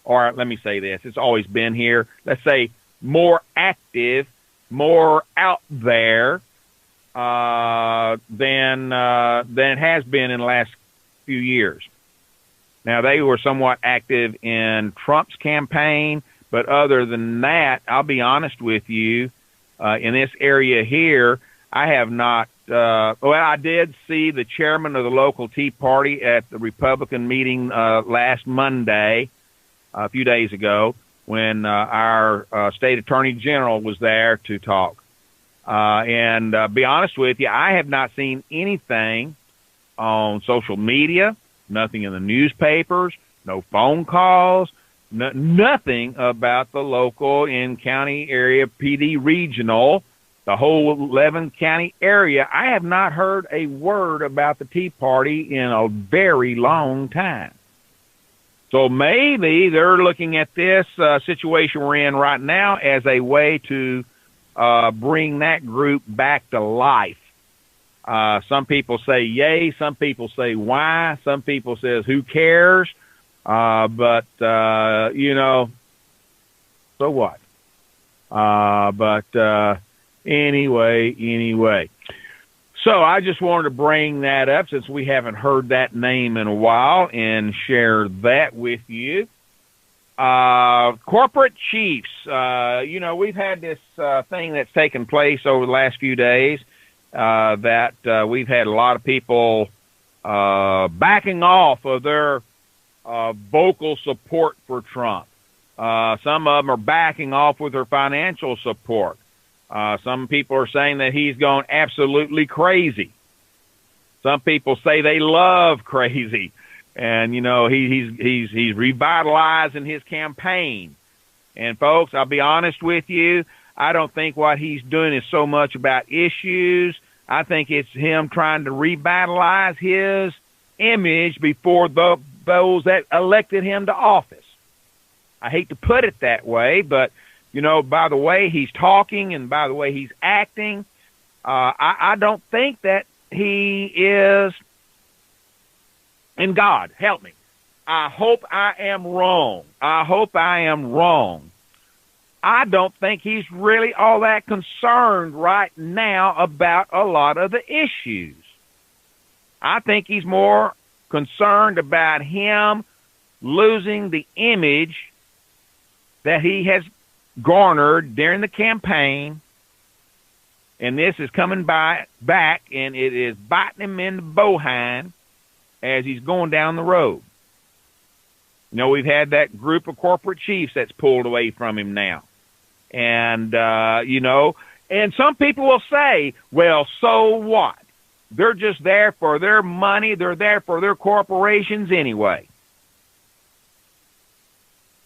Or let me say this, it's always been here. Let's say more active, more out there than it has been in the last few years. Now, they were somewhat active in Trump's campaign, but other than that, I'll be honest with you, in this area here, I have not, I did see the chairman of the local Tea Party at the Republican meeting last Monday, a few days ago, when our state attorney general was there to talk. And be honest with you, I have not seen anything on social media, nothing in the newspapers, no phone calls, nothing about the local in-county area, PD regional, the whole 11 county area. I have not heard a word about the Tea Party in a very long time. So maybe they're looking at this situation we're in right now as a way to bring that group back to life. Some people say yay, some people say why, some people says who cares, but so what? Anyway. So I just wanted to bring that up since we haven't heard that name in a while and share that with you. Corporate chiefs, we've had this thing that's taken place over the last few days that we've had a lot of people backing off of their vocal support for Trump. Some of them are backing off with their financial support. Some people are saying that he's gone absolutely crazy. Some people say they love crazy, and he's revitalizing his campaign. And folks, I'll be honest with you, I don't think what he's doing is so much about issues. I think it's him trying to revitalize his image before those that elected him to office. I hate to put it that way, but, by the way he's talking and by the way he's acting, I don't think that he is, and God, help me. I hope I am wrong. I don't think he's really all that concerned right now about a lot of the issues. I think he's more concerned about him losing the image that he has garnered during the campaign, and this is coming back, and it is biting him in the behind as he's going down the road. We've had that group of corporate chiefs that's pulled away from him now. And, and some people will say, well, so what? They're just there for their money. They're there for their corporations anyway.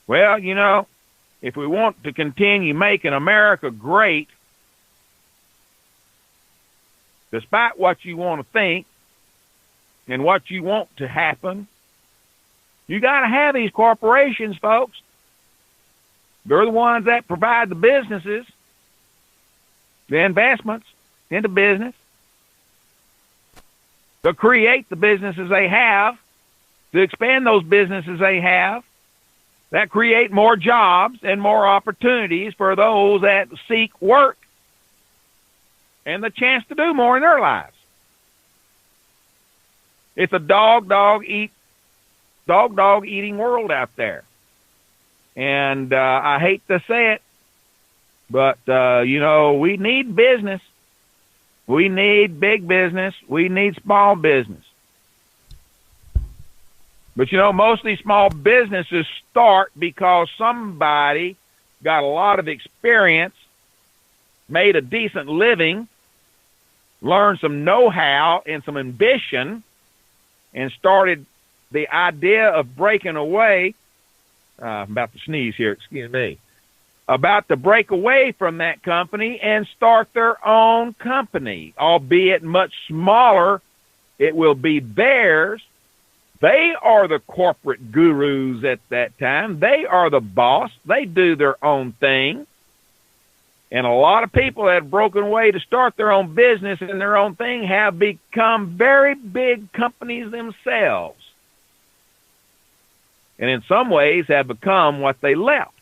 Well, if we want to continue making America great, despite what you want to think and what you want to happen, you got to have these corporations, folks. They're the ones that provide the businesses, the investments into business, to create the businesses they have, to expand those businesses they have, that create more jobs and more opportunities for those that seek work and the chance to do more in their lives. It's a dog eating world out there. And I hate to say it, but, we need business. We need big business. We need small business. But, most of these small businesses start because somebody got a lot of experience, made a decent living, learned some know-how and some ambition, and started the idea of breaking away. I'm about to sneeze here, excuse me. About to break away from that company and start their own company, albeit much smaller. It will be theirs. They are the corporate gurus at that time. They are the boss. They do their own thing. And a lot of people that have broken away to start their own business and their own thing have become very big companies themselves. And in some ways have become what they left.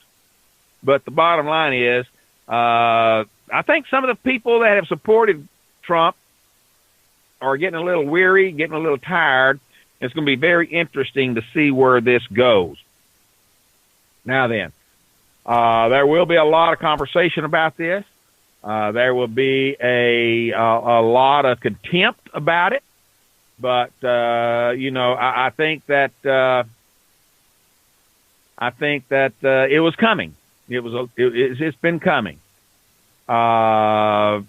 But the bottom line is, I think some of the people that have supported Trump are getting a little weary, getting a little tired. It's going to be very interesting to see where this goes. Now then, there will be a lot of conversation about this. There will be a lot of contempt about it. But, I think that it was coming. It's been coming. Here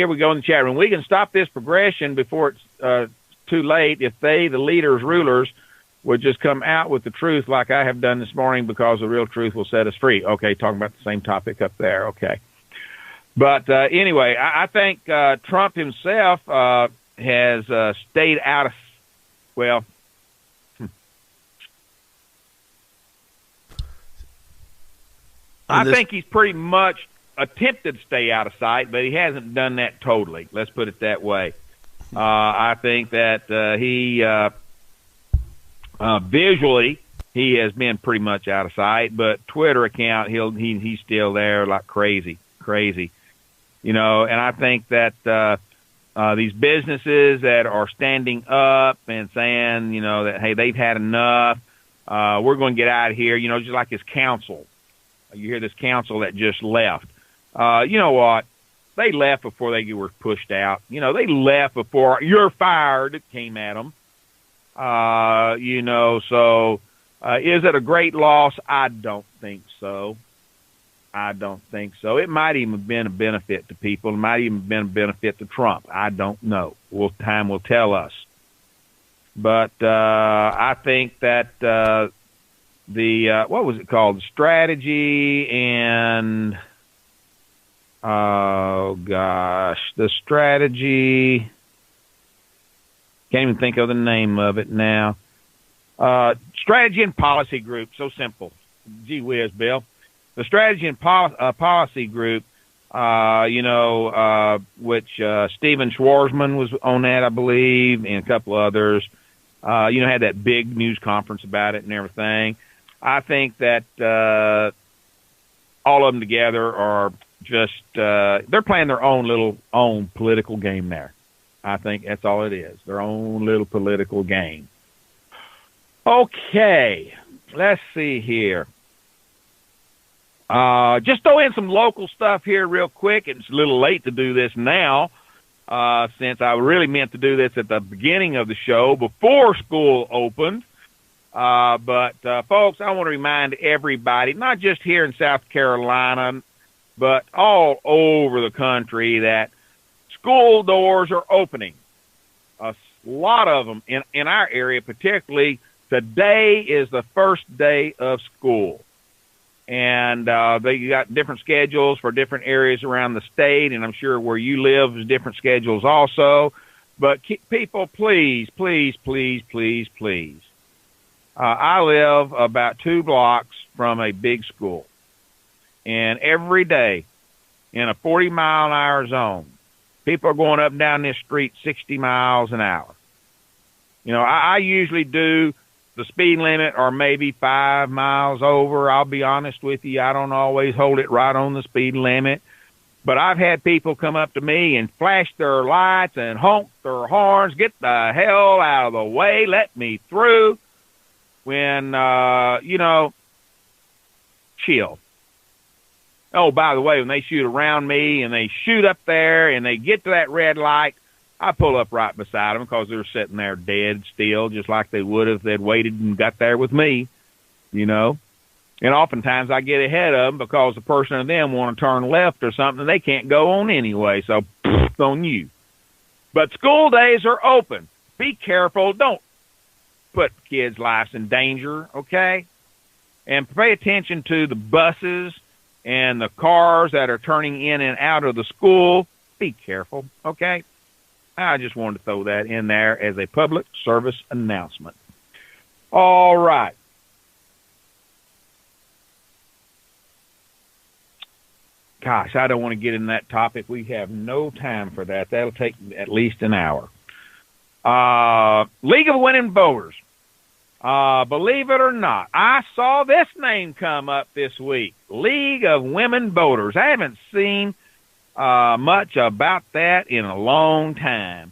we go in the chat room. We can stop this progression before it's too late if they, the leaders, rulers, would just come out with the truth like I have done this morning, because the real truth will set us free. Okay, talking about the same topic up there. Okay. But anyway, I think Trump himself has stayed out of, well, I think he's pretty much attempted to stay out of sight, but he hasn't done that totally. Let's put it that way. I think that he visually he has been pretty much out of sight, but Twitter account he's still there like crazy. And I think that these businesses that are standing up and saying, that hey, they've had enough. We're going to get out of here. Just like his council. You hear this council that just left. You know what? They left before they were pushed out. They left before "you're fired" came at them. So is it a great loss? I don't think so. It might even have been a benefit to people. It might even have been a benefit to Trump. I don't know. Time will tell us. But I think that what was it called? The strategy and Oh, gosh. The strategy. Can't even think of the name of it now. Strategy and Policy Group. So simple. Gee whiz, Bill. The Strategy and Policy Group, which Steven Schwarzman was on that, I believe, and a couple others, had that big news conference about it and everything. I think that all of them together are just they're playing their own political game there. I think that's all it is, their own little political game. Okay, let's see here. Just throw in some local stuff here real quick. It's a little late to do this now, since I really meant to do this at the beginning of the show before school opened. But folks, I want to remind everybody, not just here in South Carolina, but all over the country, that school doors are opening. A lot of them in our area, particularly. Today is the first day of school. And they got different schedules for different areas around the state, and I'm sure where you live is different schedules also. But people, please, please, please, please, please. I live about 2 blocks from a big school. And every day in a 40-mile-an-hour zone, people are going up and down this street 60 miles an hour. I usually do the speed limit or maybe 5 miles over. I'll be honest with you. I don't always hold it right on the speed limit. But I've had people come up to me and flash their lights and honk their horns, get the hell out of the way, let me through, when, chill. Oh, by the way, when they shoot around me and they shoot up there and they get to that red light, I pull up right beside them because they're sitting there dead still, just like they would if they'd waited and got there with me, And oftentimes I get ahead of them because the person of them want to turn left or something they can't go on anyway, so on you. But school days are open. Be careful. Don't put kids' lives in danger, okay? And pay attention to the buses and the cars that are turning in and out of the school. Be careful, okay? I just wanted to throw that in there as a public service announcement. All right. Gosh, I don't want to get in that topic. We have no time for that. That'll take at least an hour. League of Women Voters. Believe it or not, I saw this name come up this week. League of Women Voters. I haven't seen much about that in a long time.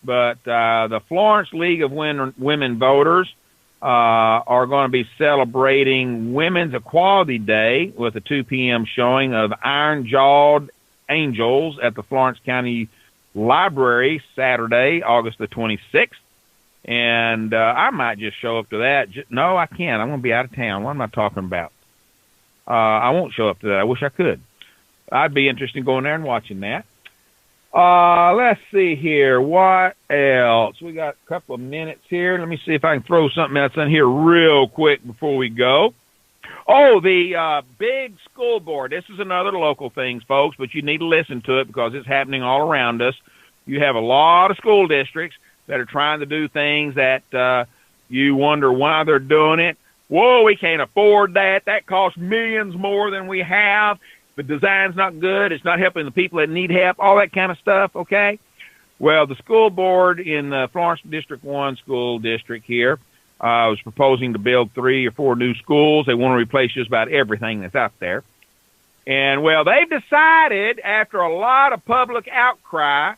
But the Florence League of Women Voters are going to be celebrating Women's Equality Day with a 2 p.m. showing of Iron Jawed Angels at the Florence County Library Saturday, August the 26th. And I might just show up to that. No, I can't. I'm going to be out of town. What am I talking about? I won't show up to that. I wish I could. I'd be interested in going there and watching that. Let's see here. What else? We got a couple of minutes here. Let me see if I can throw something else in here real quick before we go. Oh, the big school board. This is another local thing, folks, but you need to listen to it because it's happening all around us. You have a lot of school districts that are trying to do things that you wonder why they're doing it. Whoa, we can't afford that. That costs millions more than we have. The design's not good. It's not helping the people that need help, all that kind of stuff, okay? Well, the school board in the Florence District 1 school district here was proposing to build 3 or 4 new schools. They want to replace just about everything that's out there. And, well, they've decided, after a lot of public outcry,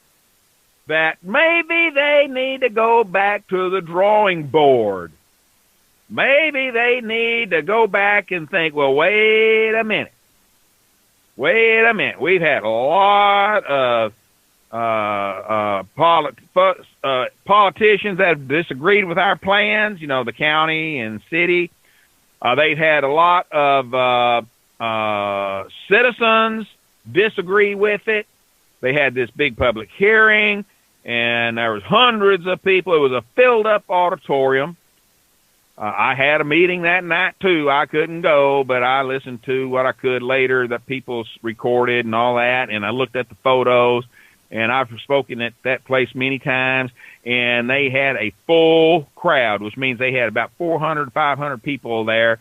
that maybe they need to go back to the drawing board. Maybe they need to go back and think, well, wait a minute. We've had a lot of politicians that have disagreed with our plans, the county and city. They've had a lot of citizens disagree with it. They had this big public hearing, and there was hundreds of people. It was a filled-up auditorium. I had a meeting that night, too. I couldn't go, but I listened to what I could later that people recorded and all that, and I looked at the photos, and I've spoken at that place many times, and they had a full crowd, which means they had about 400, 500 people there,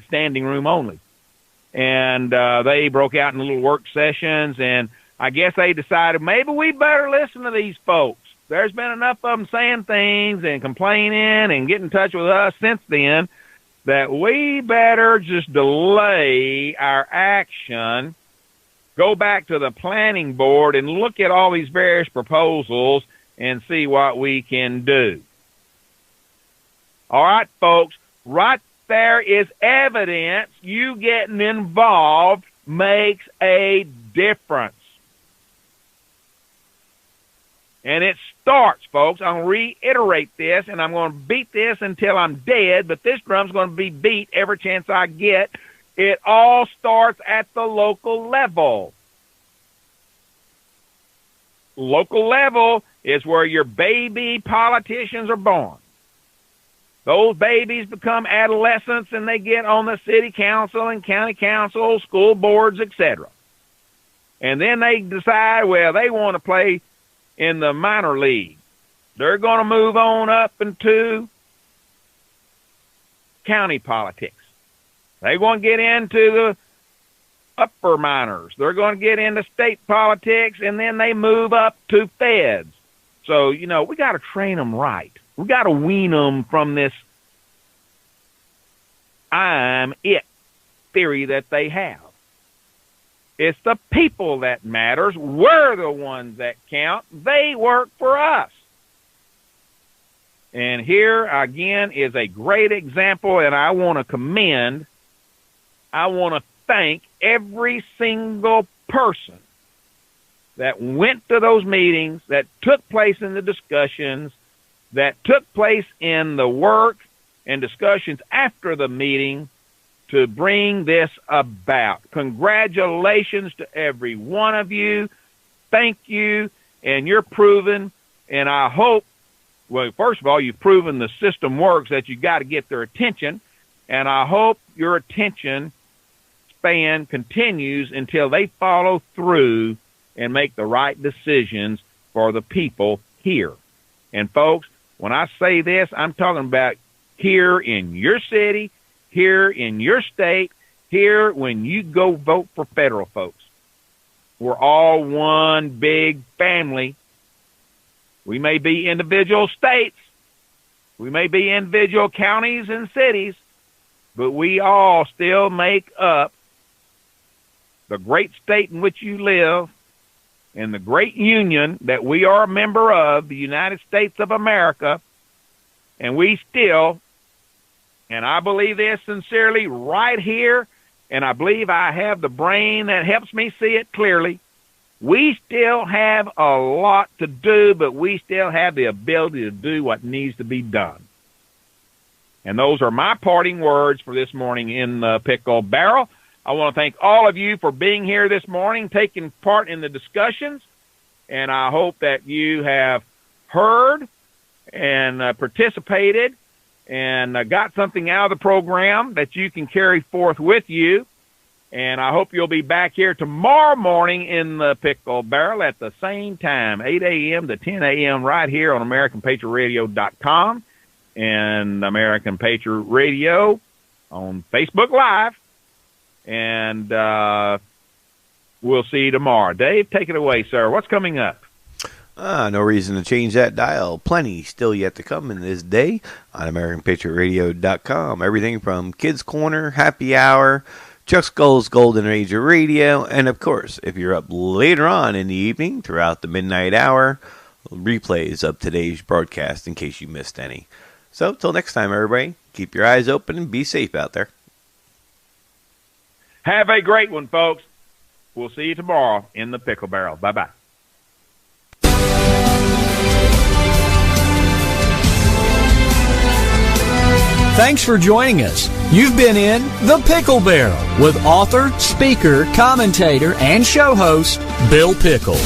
standing room only. And they broke out in little work sessions, and I guess they decided maybe we better listen to these folks. There's been enough of them saying things and complaining and getting in touch with us since then that we better just delay our action, go back to the planning board and look at all these various proposals and see what we can do. All right, folks, right there is evidence you getting involved makes a difference. And it starts, folks. I'm going to reiterate this, and I'm going to beat this until I'm dead, but this drum's going to be beat every chance I get. It all starts at the local level. Local level is where your baby politicians are born. Those babies become adolescents, and they get on the city council and county council, school boards, etc. And then they decide, well, they want to play in the minor league. They're going to move on up into county politics. They want to get into the upper minors. They're going to get into state politics, and then they move up to feds. So, we got to train them right. We got to wean them from this I'm it theory that they have. It's the people that matters. We're the ones that count. They work for us. And here, again, is a great example, and I want to thank every single person that went to those meetings, that took place in the discussions, that took place in the work and discussions after the meeting to bring this about. Congratulations to every one of you. Thank you, and you're proven, and I hope, well, first of all, you've proven the system works, that you got to get their attention, and I hope your attention span continues until they follow through and make the right decisions for the people here. And folks, when I say this, I'm talking about here in your city, here in your state, here when you go vote for federal folks. We're all one big family. We may be individual states, we may be individual counties and cities, but we all still make up the great state in which you live and the great union that we are a member of, the United States of America, and we still, and I believe this sincerely right here, and I believe I have the brain that helps me see it clearly, we still have a lot to do, but we still have the ability to do what needs to be done. And those are my parting words for this morning in the Pickle Barrel. I want to thank all of you for being here this morning, taking part in the discussions, and I hope that you have heard and participated and got something out of the program that you can carry forth with you. And I hope you'll be back here tomorrow morning in the Pickle Barrel at the same time, 8 a.m. to 10 a.m. right here on AmericanPatriotRadio.com and American Patriot Radio on Facebook Live. And we'll see you tomorrow. Dave, take it away, sir. What's coming up? No reason to change that dial. Plenty still yet to come in this day on AmericanPatriotRadio.com. Everything from Kids Corner, Happy Hour, Chuck Skull's Golden Age of Radio, and of course, if you're up later on in the evening throughout the midnight hour, replays of today's broadcast in case you missed any. So, till next time, everybody, keep your eyes open and be safe out there. Have a great one, folks. We'll see you tomorrow in the Pickle Barrel. Bye-bye. Thanks for joining us. You've been in The Pickle Barrel with author, speaker, commentator, and show host, Bill Pickle.